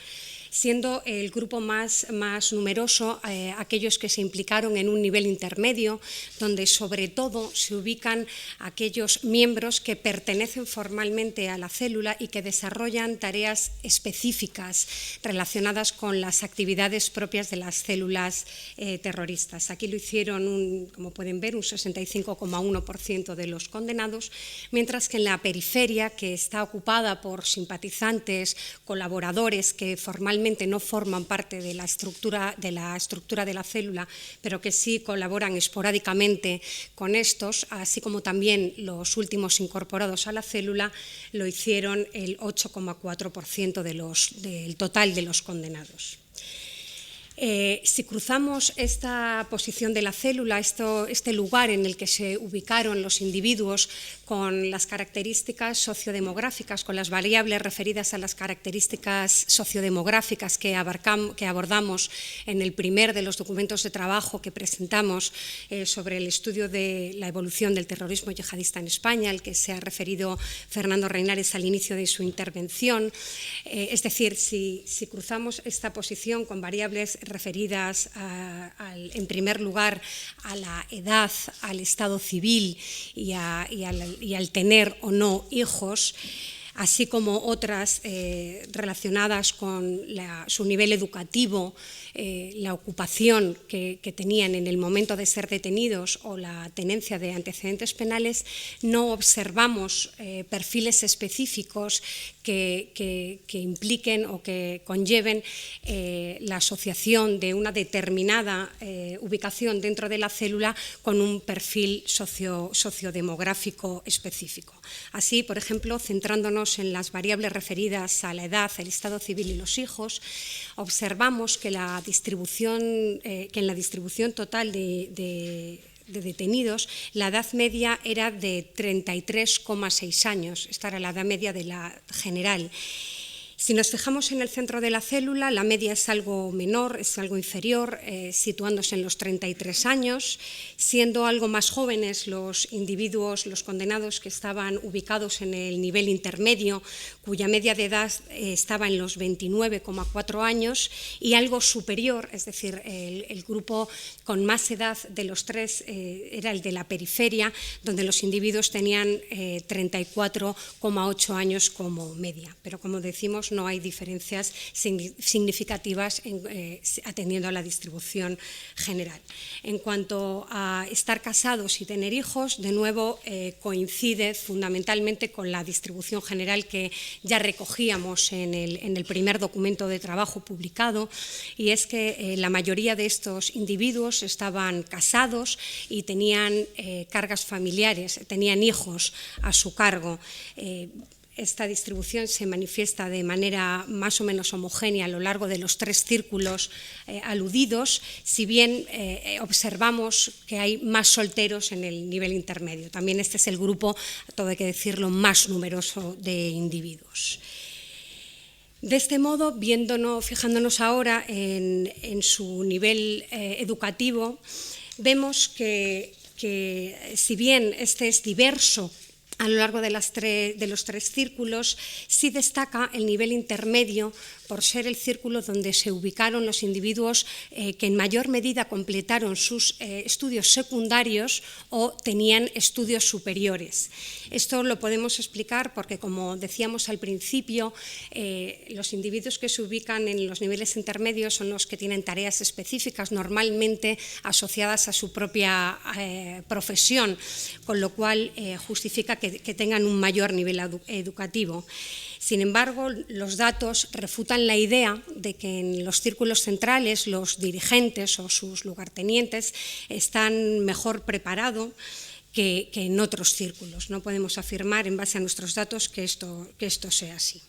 siendo el grupo más numeroso aquellos que se implicaron en un nivel intermedio, donde sobre todo se ubican aquellos miembros que pertenecen formalmente a la célula y que desarrollan tareas específicas relacionadas con las actividades propias de las células terroristas. Aquí lo hicieron, como pueden ver, un 65,1% de los condenados, mientras que en la periferia, que está ocupada por simpatizantes, colaboradores que formalmente no forman parte de la estructura de la célula, pero que sí colaboran esporádicamente con estos, así como también los últimos incorporados a la célula, lo hicieron el 8,4% del total de los condenados. Si cruzamos esta posición de la célula, este lugar en el que se ubicaron los individuos con las características sociodemográficas, con las variables referidas a las características sociodemográficas que abordamos en el primer de los documentos de trabajo que presentamos sobre el estudio de la evolución del terrorismo yihadista en España, al que se ha referido Fernando Reinares al inicio de su intervención. Es decir, si cruzamos esta posición con variables referidas en primer lugar a la edad, al estado civil y al tener o no hijos, así como otras relacionadas con su nivel educativo, la ocupación que tenían en el momento de ser detenidos o la tenencia de antecedentes penales, no observamos perfiles específicos que impliquen o que conlleven la asociación de una determinada ubicación dentro de la célula con un perfil sociodemográfico específico. Así, por ejemplo, centrándonos en las variables referidas a la edad, el estado civil y los hijos, observamos que en la distribución total de detenidos, la edad media era de 33,6 años. Esta era la edad media de la general. Si nos fijamos en el centro de la célula, la media es algo menor, es algo inferior, situándose en los 33 años, siendo algo más jóvenes los individuos, los condenados que estaban ubicados en el nivel intermedio, cuya media de edad estaba en los 29,4 años, y algo superior, es decir, el grupo con más edad de los tres era el de la periferia, donde los individuos tenían 34,8 años como media. Pero, como decimos, no hay diferencias significativas atendiendo a la distribución general. En cuanto a estar casados y tener hijos, de nuevo coincide fundamentalmente con la distribución general que ya recogíamos en el primer documento de trabajo publicado, y es que la mayoría de estos individuos estaban casados y tenían cargas familiares, tenían hijos a su cargo. Esta distribución se manifiesta de manera más o menos homogénea a lo largo de los tres círculos aludidos, si bien observamos que hay más solteros en el nivel intermedio. También este es el grupo, todo hay que decirlo, más numeroso de individuos. De este modo, fijándonos ahora en su nivel educativo, vemos que si bien este es diverso a lo largo de los tres círculos, sí destaca el nivel intermedio por ser el círculo donde se ubicaron los individuos que en mayor medida completaron sus estudios secundarios o tenían estudios superiores. Esto lo podemos explicar porque, como decíamos al principio, los individuos que se ubican en los niveles intermedios son los que tienen tareas específicas, normalmente asociadas a su propia profesión, con lo cual justifica que tengan un mayor nivel educativo. Sin embargo, los datos refutan la idea de que en los círculos centrales los dirigentes o sus lugartenientes están mejor preparados que en otros círculos. No podemos afirmar, en base a nuestros datos, que esto sea así.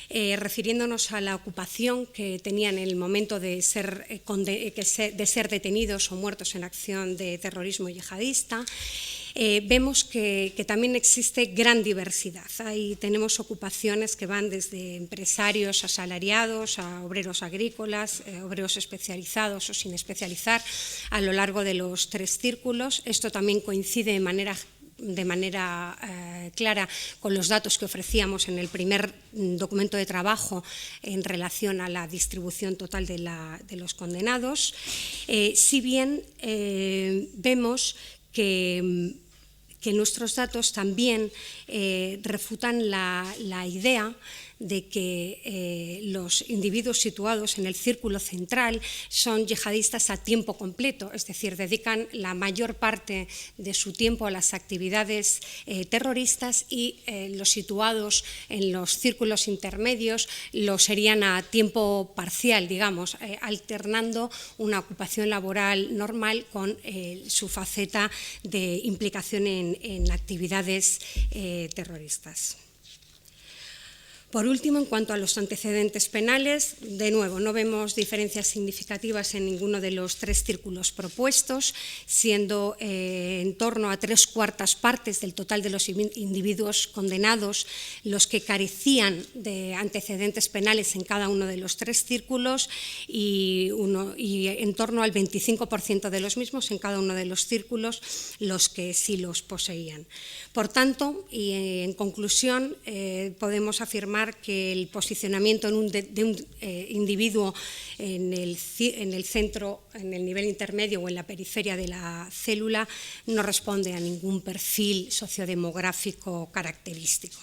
Refiriéndonos a la ocupación que tenían en el momento de ser detenidos o muertos en acción de terrorismo yihadista, vemos que también existe gran diversidad. Ahí tenemos ocupaciones que van desde empresarios asalariados a obreros agrícolas, obreros especializados o sin especializar a lo largo de los tres círculos. Esto también coincide de manera clara con los datos que ofrecíamos en el primer documento de trabajo en relación a la distribución total de los condenados, si bien vemos que nuestros datos también refutan la idea de que los individuos situados en el círculo central son yihadistas a tiempo completo, es decir, dedican la mayor parte de su tiempo a las actividades terroristas, y los situados en los círculos intermedios lo serían a tiempo parcial, digamos, alternando una ocupación laboral normal con su faceta de implicación en actividades terroristas. Por último, en cuanto a los antecedentes penales, de nuevo, no vemos diferencias significativas en ninguno de los tres círculos propuestos, siendo en torno a 3/4 partes del total de los individuos condenados los que carecían de antecedentes penales en cada uno de los tres círculos y en torno al 25% de los mismos en cada uno de los círculos los que sí los poseían. Por tanto, y en conclusión, podemos afirmar que el posicionamiento de un individuo en el centro, en el nivel intermedio o en la periferia de la célula no responde a ningún perfil sociodemográfico característico.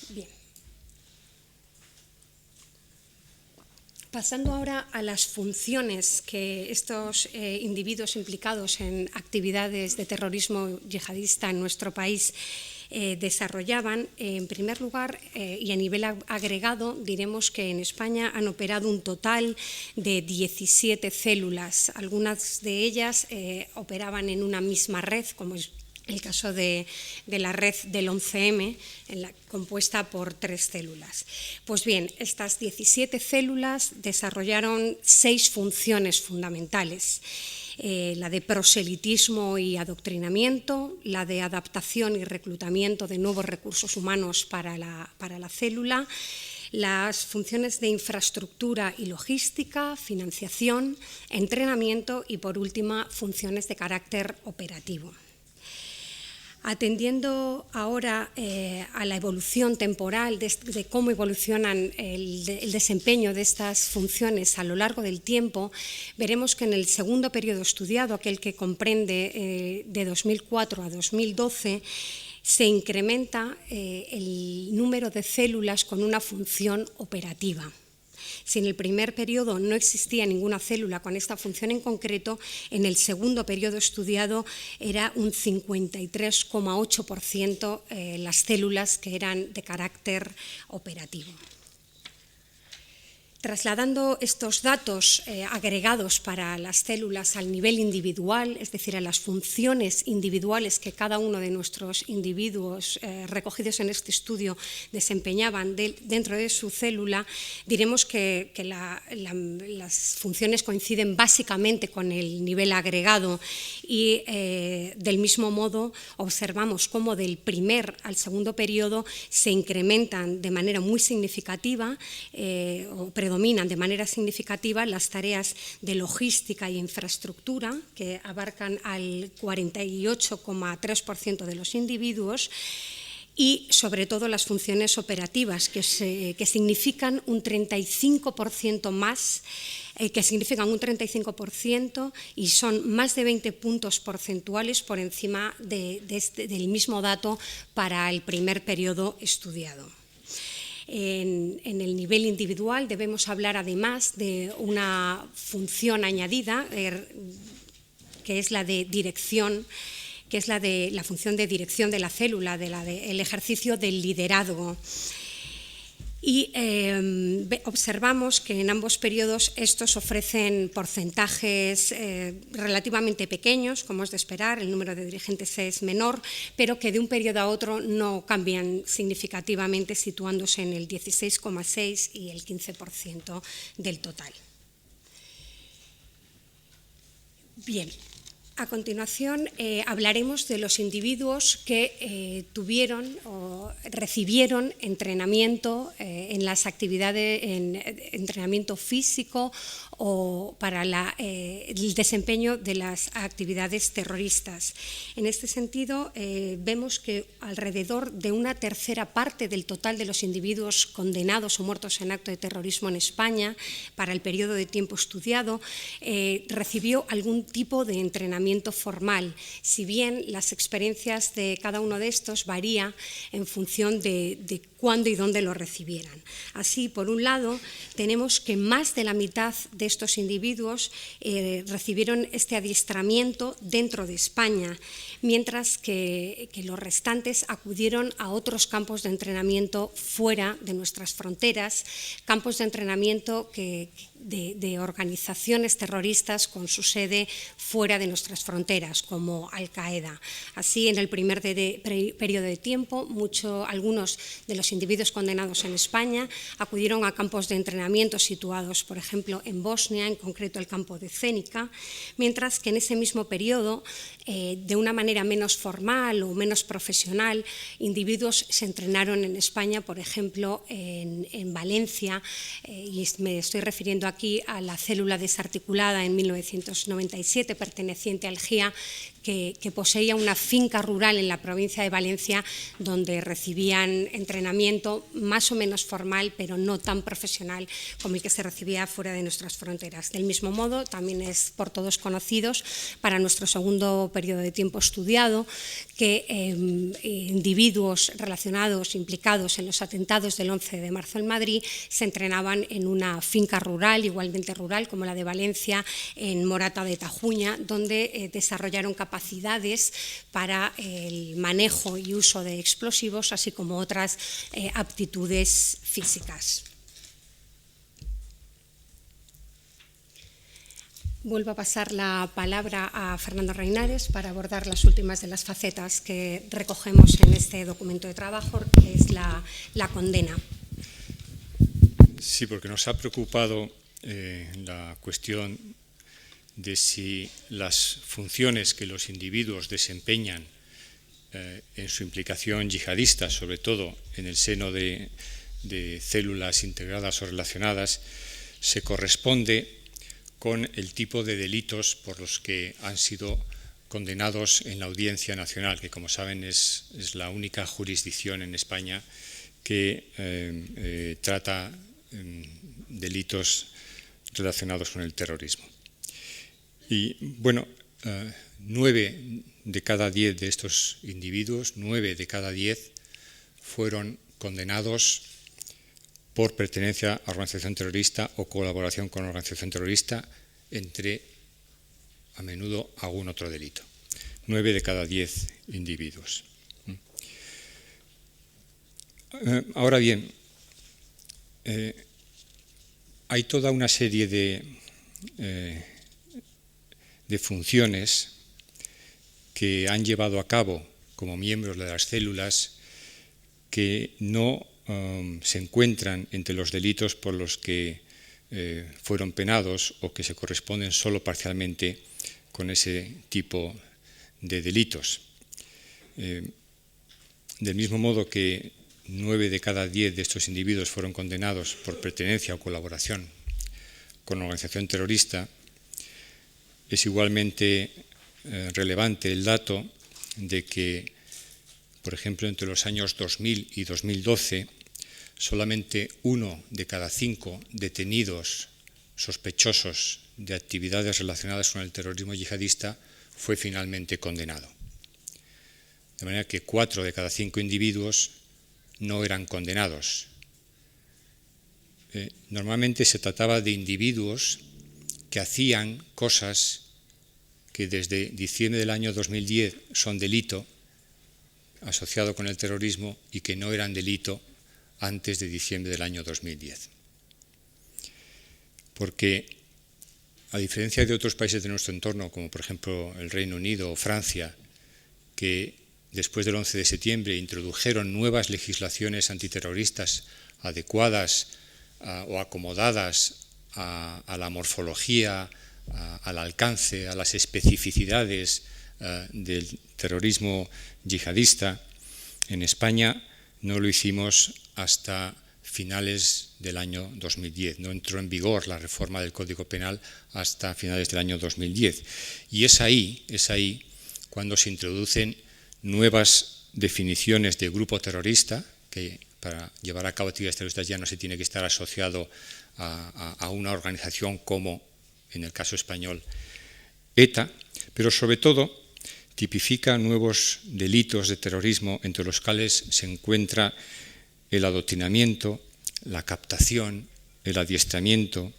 Bien. Pasando ahora a las funciones que estos individuos implicados en actividades de terrorismo yihadista en nuestro país desarrollaban, en primer lugar y a nivel agregado, diremos que en España han operado un total de 17 células. Algunas de ellas operaban en una misma red, como es el caso de la red del 11M, compuesta por 3 células. Pues bien, estas 17 células desarrollaron 6 funciones fundamentales. la de proselitismo y adoctrinamiento, la de adaptación y reclutamiento de nuevos recursos humanos para la célula, las funciones de infraestructura y logística, financiación, entrenamiento y, por último, funciones de carácter operativo. Atendiendo ahora a la evolución temporal de cómo evolucionan el desempeño de estas funciones a lo largo del tiempo, veremos que en el segundo periodo estudiado, aquel que comprende de 2004 a 2012, se incrementa el número de células con una función operativa. Si en el primer periodo no existía ninguna célula con esta función en concreto, en el segundo periodo estudiado era un 53,8% las células que eran de carácter operativo. Trasladando estos datos agregados para las células al nivel individual, es decir, a las funciones individuales que cada uno de nuestros individuos recogidos en este estudio desempeñaban dentro de su célula, diremos que las funciones coinciden básicamente con el nivel agregado y del mismo modo observamos cómo del primer al segundo periodo se incrementan de manera muy significativa o predominan de manera significativa las tareas de logística y infraestructura, que abarcan al 48,3% de los individuos, y sobre todo las funciones operativas, que significan un 35% más, que significan un 35% y son más de 20 puntos porcentuales por encima del mismo dato para el primer periodo estudiado. En el nivel individual debemos hablar además de una función añadida, que es la de dirección, que es la función de dirección de la célula, el ejercicio del liderazgo. Y observamos que en ambos periodos estos ofrecen porcentajes relativamente pequeños, como es de esperar, el número de dirigentes es menor, pero que de un periodo a otro no cambian significativamente, situándose en el 16,6% y el 15% del total. Bien. A continuación hablaremos de los individuos que tuvieron o recibieron entrenamiento en las actividades, en entrenamiento físico o para el desempeño de las actividades terroristas. En este sentido, vemos que alrededor de una tercera parte del total de los individuos condenados o muertos en acto de terrorismo en España para el periodo de tiempo estudiado recibió algún tipo de entrenamiento formal, si bien las experiencias de cada uno de estos varía en función de cuándo y dónde lo recibieran. Así, por un lado, tenemos que más de la mitad de estos individuos recibieron este adiestramiento dentro de España, mientras que los restantes acudieron a otros campos de entrenamiento fuera de nuestras fronteras, campos de entrenamiento de organizaciones terroristas con su sede fuera de nuestras fronteras, como Al-Qaeda. Así, en el primer periodo de tiempo, algunos de los individuos condenados en España acudieron a campos de entrenamiento situados, por ejemplo, en Bosnia, en concreto el campo de Zenica, mientras que en ese mismo periodo, de una manera menos formal o menos profesional, individuos se entrenaron en España, por ejemplo, en Valencia, y me estoy refiriendo aquí a la célula desarticulada en 1997, perteneciente al GIA, que poseía una finca rural en la provincia de Valencia donde recibían entrenamiento más o menos formal, pero no tan profesional como el que se recibía fuera de nuestras fronteras. Del mismo modo, también es por todos conocidos para nuestro segundo periodo de tiempo estudiado que individuos relacionados, implicados en los atentados del 11 de marzo en Madrid, se entrenaban en una finca rural, igualmente rural como la de Valencia, en Morata de Tajuña, donde desarrollaron capacidades para el manejo y uso de explosivos, así como otras aptitudes físicas. Vuelvo a pasar la palabra a Fernando Reinares para abordar las últimas de las facetas que recogemos en este documento de trabajo, que es la condena. Sí, porque nos ha preocupado la cuestión de si las funciones que los individuos desempeñan en su implicación yihadista, sobre todo en el seno de células integradas o relacionadas, se corresponde con el tipo de delitos por los que han sido condenados en la Audiencia Nacional, que, como saben, es la única jurisdicción en España que trata delitos relacionados con el terrorismo. Y, bueno, 9 de cada 10 de estos individuos, 9 de cada 10, fueron condenados por pertenencia a organización terrorista o colaboración con organización terrorista, entre, a menudo, algún otro delito. 9 de cada 10 individuos. Ahora bien, hay toda una serie de funciones que han llevado a cabo como miembros de las células que no se encuentran entre los delitos por los que fueron penados o que se corresponden solo parcialmente con ese tipo de delitos. Del mismo modo que 9 de cada 10 de estos individuos fueron condenados por pertenencia o colaboración con organización terrorista, es igualmente relevante el dato de que, por ejemplo, entre los años 2000 y 2012, solamente 1 de cada 5 detenidos sospechosos de actividades relacionadas con el terrorismo yihadista fue finalmente condenado. De manera que 4 de cada 5 individuos no eran condenados. Normalmente se trataba de individuos que hacían cosas que desde diciembre del año 2010 son delito asociado con el terrorismo y que no eran delito antes de diciembre del año 2010. Porque, a diferencia de otros países de nuestro entorno, como por ejemplo el Reino Unido o Francia, que después del 11 de septiembre introdujeron nuevas legislaciones antiterroristas adecuadas o acomodadas a la morfología, al alcance, a las especificidades del terrorismo yihadista, en España no lo hicimos hasta finales del año 2010. No entró en vigor la reforma del Código Penal hasta finales del año 2010. Y es ahí cuando se introducen nuevas definiciones de grupo terrorista, que para llevar a cabo actividades terroristas ya no se tiene que estar asociado a una organización como, en el caso español, ETA, pero sobre todo tipifica nuevos delitos de terrorismo entre los cuales se encuentra el adoctrinamiento, la captación, el adiestramiento,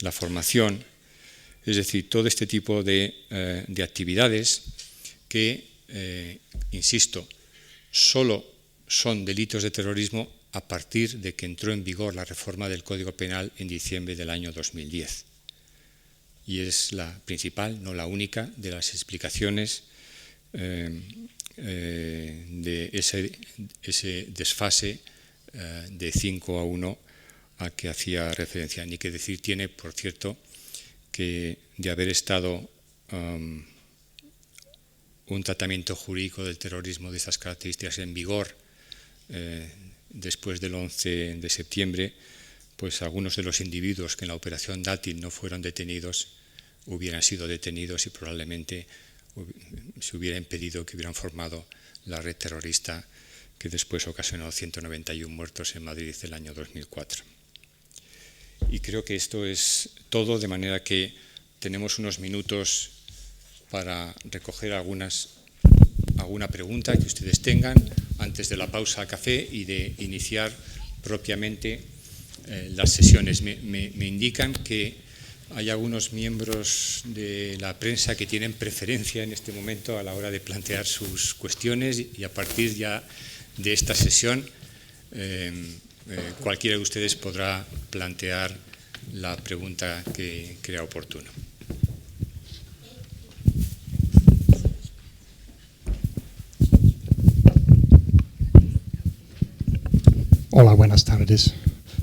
la formación, es decir, todo este tipo de actividades que, insisto, solo son delitos de terrorismo a partir de que entró en vigor la reforma del Código Penal en diciembre del año 2010. Y es la principal, no la única, de las explicaciones de ese desfase de 5-1 a que hacía referencia. Ni que decir tiene, por cierto, que de haber estado un tratamiento jurídico del terrorismo de esas características en vigor después del 11 de septiembre, pues algunos de los individuos que en la operación Dátil no fueron detenidos hubieran sido detenidos y probablemente se hubiera impedido que hubieran formado la red terrorista que después ocasionó 191 muertos en Madrid el año 2004. Y creo que esto es todo, de manera que tenemos unos minutos para recoger alguna pregunta que ustedes tengan antes de la pausa a café y de iniciar propiamente las sesiones. Me indican que hay algunos miembros de la prensa que tienen preferencia en este momento a la hora de plantear sus cuestiones y a partir ya de esta sesión cualquiera de ustedes podrá plantear la pregunta que crea oportuno. Hola, buenas tardes.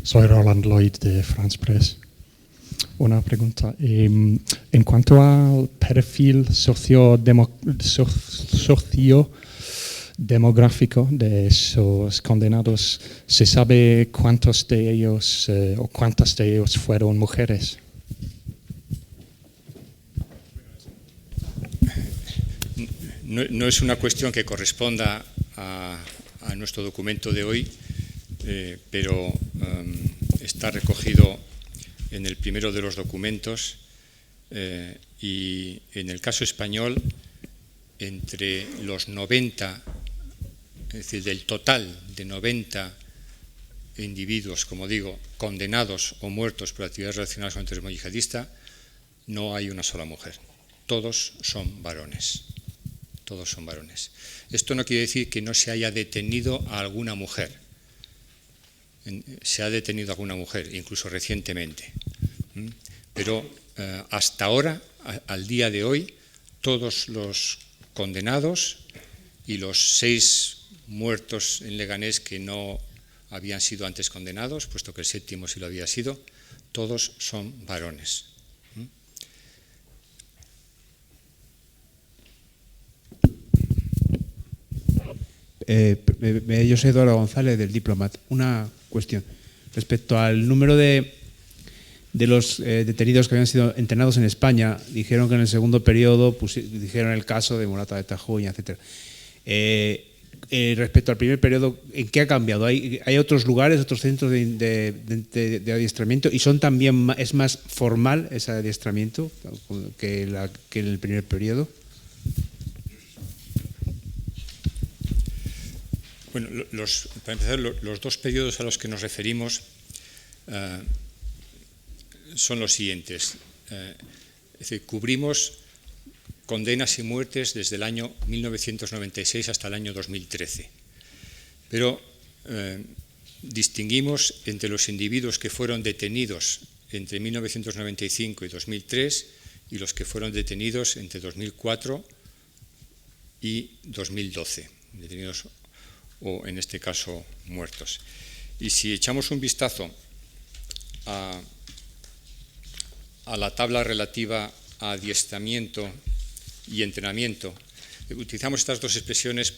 Soy Roland Lloyd de France Press. una pregunta. En cuanto al perfil sociodemográfico de esos condenados, ¿se sabe cuántos de ellos o cuántas de ellos fueron mujeres? No es una cuestión que corresponda a nuestro documento de hoy, pero está recogido en el primero de los documentos y en el caso español, entre los 90, es decir, del total de 90 individuos, como digo, condenados o muertos por actividades relacionadas con el terrorismo yihadista, no hay una sola mujer. Todos son varones. Todos son varones. Esto no quiere decir que no se haya detenido a alguna mujer. Se ha detenido a alguna mujer, incluso recientemente. Pero hasta ahora, al día de hoy, todos los condenados y los 6 muertos en Leganés que no habían sido antes condenados, puesto que el 7º sí lo había sido, todos son varones. Yo soy Eduardo González, del Diplomat. Una cuestión. Respecto al número de los detenidos que habían sido entrenados en España, dijeron que en el segundo periodo, dijeron el caso de Morata de Tajuña, etc. Respecto al primer periodo, ¿en qué ha cambiado? ¿Hay otros lugares, otros centros de adiestramiento? ¿Y es más formal ese adiestramiento que en el primer periodo? Bueno, para empezar, los 2 periodos a los que nos referimos son los siguientes. Es decir, cubrimos condenas y muertes desde el año 1996 hasta el año 2013. Pero distinguimos entre los individuos que fueron detenidos entre 1995 y 2003 y los que fueron detenidos entre 2004 y 2012, detenidos o, en este caso, muertos. Y si echamos un vistazo a la tabla relativa a adiestramiento y entrenamiento, utilizamos estas 2 expresiones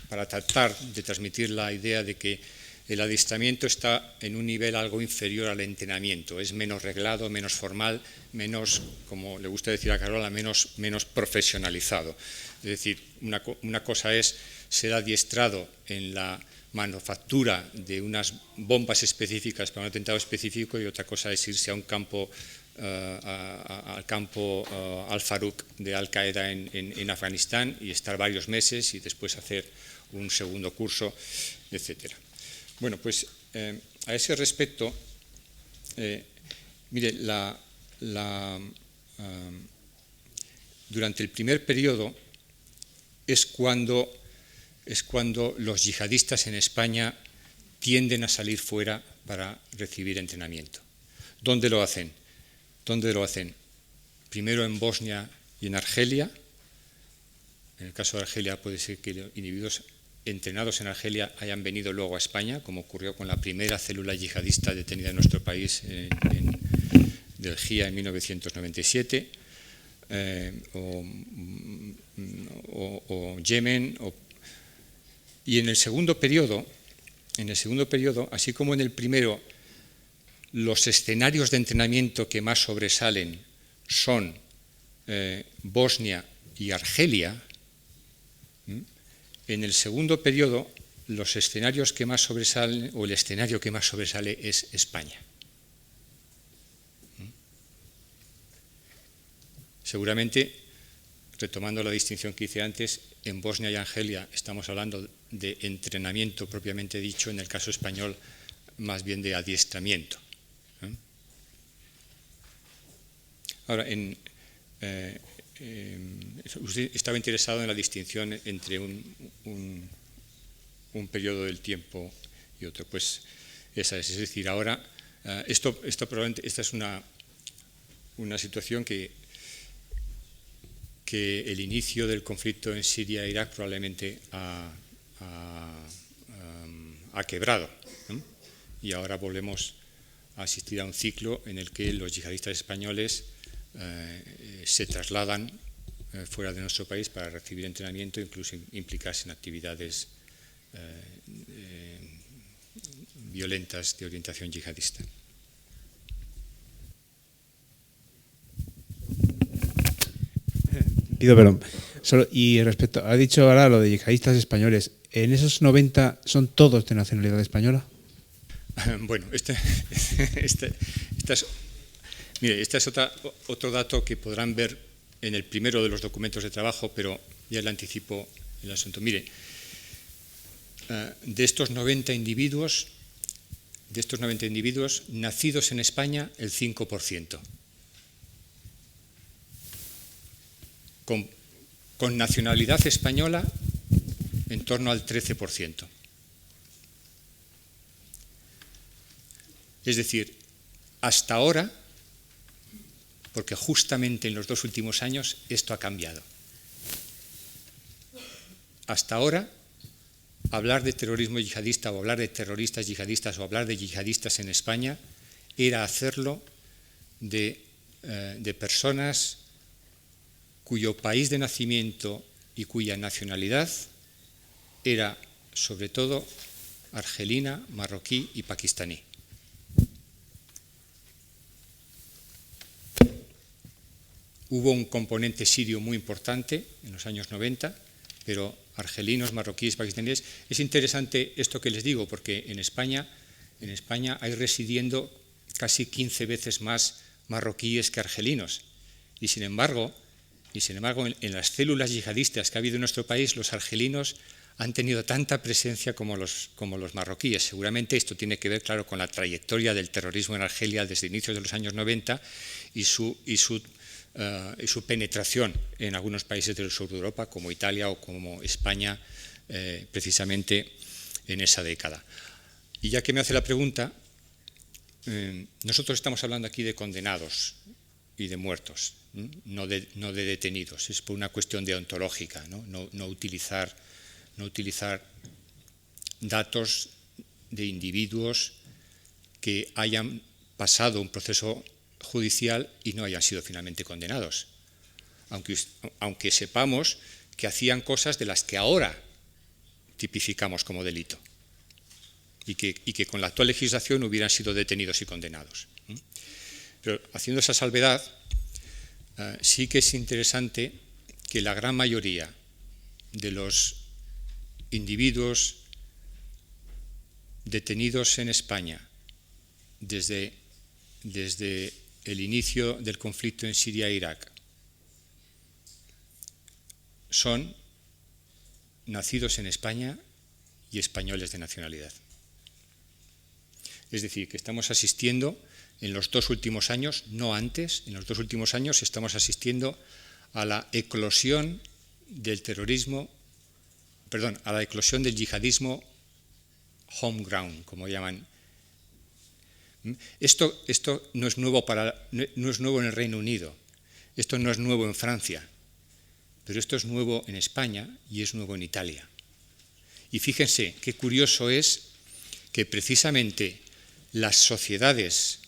para tratar de transmitir la idea de que el adiestramiento está en un nivel algo inferior al entrenamiento, es menos reglado, menos formal, menos, como le gusta decir a Carola, menos profesionalizado. Es decir, una cosa es ser adiestrado en la manufactura de unas bombas específicas para un atentado específico y otra cosa es irse a un campo, al campo Al-Faruq de Al-Qaeda en Afganistán y estar varios meses y después hacer un segundo curso, etc. Bueno, pues a ese respecto, mire, durante el primer periodo es cuando los yihadistas en España tienden a salir fuera para recibir entrenamiento. ¿Dónde lo hacen? Primero en Bosnia y en Argelia. En el caso de Argelia puede ser que individuos entrenados en Argelia hayan venido luego a España, como ocurrió con la primera célula yihadista detenida en nuestro país del GIA en 1997, o Yemen. Y en el segundo periodo, así como en el primero, los escenarios de entrenamiento que más sobresalen son Bosnia y Argelia. En el segundo periodo, los escenarios que más sobresalen, o el escenario que más sobresale, es España. Seguramente, retomando la distinción que hice antes, en Bosnia y Argelia estamos hablando de entrenamiento propiamente dicho, en el caso español más bien de adiestramiento. Ahora, usted estaba interesado en la distinción entre un periodo del tiempo y otro, pues esa es decir, ahora esta es una situación que el inicio del conflicto en Siria e Irak probablemente ha quebrado, ¿no? Y ahora volvemos a asistir a un ciclo en el que los yihadistas españoles se trasladan fuera de nuestro país para recibir entrenamiento e incluso implicarse en actividades violentas de orientación yihadista. Pido perdón. Y respecto, ha dicho ahora lo de yihadistas españoles. ¿En esos 90 son todos de nacionalidad española? Bueno, este es otro dato que podrán ver en el primero de los documentos de trabajo, pero ya le anticipo el asunto. Mire, de estos 90 individuos, nacidos en España, el 5%. Con nacionalidad española, en torno al 13%. Es decir, hasta ahora, porque justamente en los 2 últimos años esto ha cambiado. Hasta ahora, hablar de terrorismo yihadista o hablar de terroristas yihadistas o hablar de yihadistas en España era hacerlo de personas cuyo país de nacimiento y cuya nacionalidad era sobre todo argelina, marroquí y pakistaní. Hubo un componente sirio muy importante en los años 90, pero argelinos, marroquíes, pakistaníes. Es interesante esto que les digo, porque en España hay residiendo casi 15 veces más marroquíes que argelinos. Y sin embargo, en las células yihadistas que ha habido en nuestro país, los argelinos han tenido tanta presencia como los marroquíes. Seguramente esto tiene que ver, claro, con la trayectoria del terrorismo en Argelia desde inicios de los años 90 y su penetración en algunos países del sur de Europa, como Italia o como España, precisamente en esa década. Y ya que me hace la pregunta, nosotros estamos hablando aquí de condenados y de muertos, no de detenidos. Es por una cuestión deontológica, no utilizar datos de individuos que hayan pasado un proceso judicial y no hayan sido finalmente condenados, aunque sepamos que hacían cosas de las que ahora tipificamos como delito y que con la actual legislación hubieran sido detenidos y condenados. Pero haciendo esa salvedad, sí que es interesante que la gran mayoría de los individuos detenidos en España desde el inicio del conflicto en Siria e Irak son nacidos en España y españoles de nacionalidad. Es decir, que estamos asistiendo en los 2 últimos años, no antes, en los 2 últimos años estamos asistiendo a la eclosión del a la eclosión del yihadismo home ground, como llaman. Esto no es nuevo en el Reino Unido, esto no es nuevo en Francia, pero esto es nuevo en España y es nuevo en Italia. Y fíjense qué curioso es que precisamente las sociedades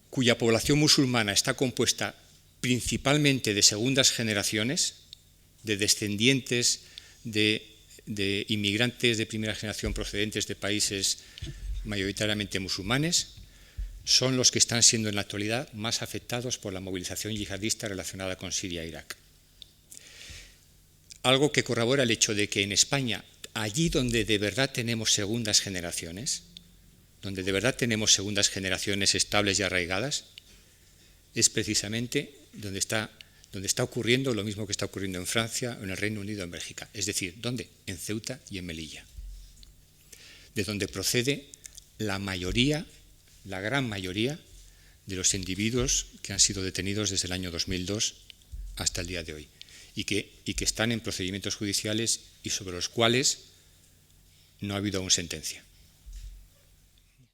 cuya población musulmana está compuesta principalmente de segundas generaciones, de descendientes de inmigrantes de primera generación procedentes de países mayoritariamente musulmanes, son los que están siendo en la actualidad más afectados por la movilización yihadista relacionada con Siria e Irak. Algo que corrobora el hecho de que en España, allí donde de verdad tenemos segundas generaciones, estables y arraigadas, es precisamente donde está ocurriendo lo mismo que está ocurriendo en Francia, en el Reino Unido, en Bélgica. Es decir, ¿dónde? En Ceuta y en Melilla, de donde procede la gran mayoría de los individuos que han sido detenidos desde el año 2002 hasta el día de hoy y que están en procedimientos judiciales y sobre los cuales no ha habido aún sentencia.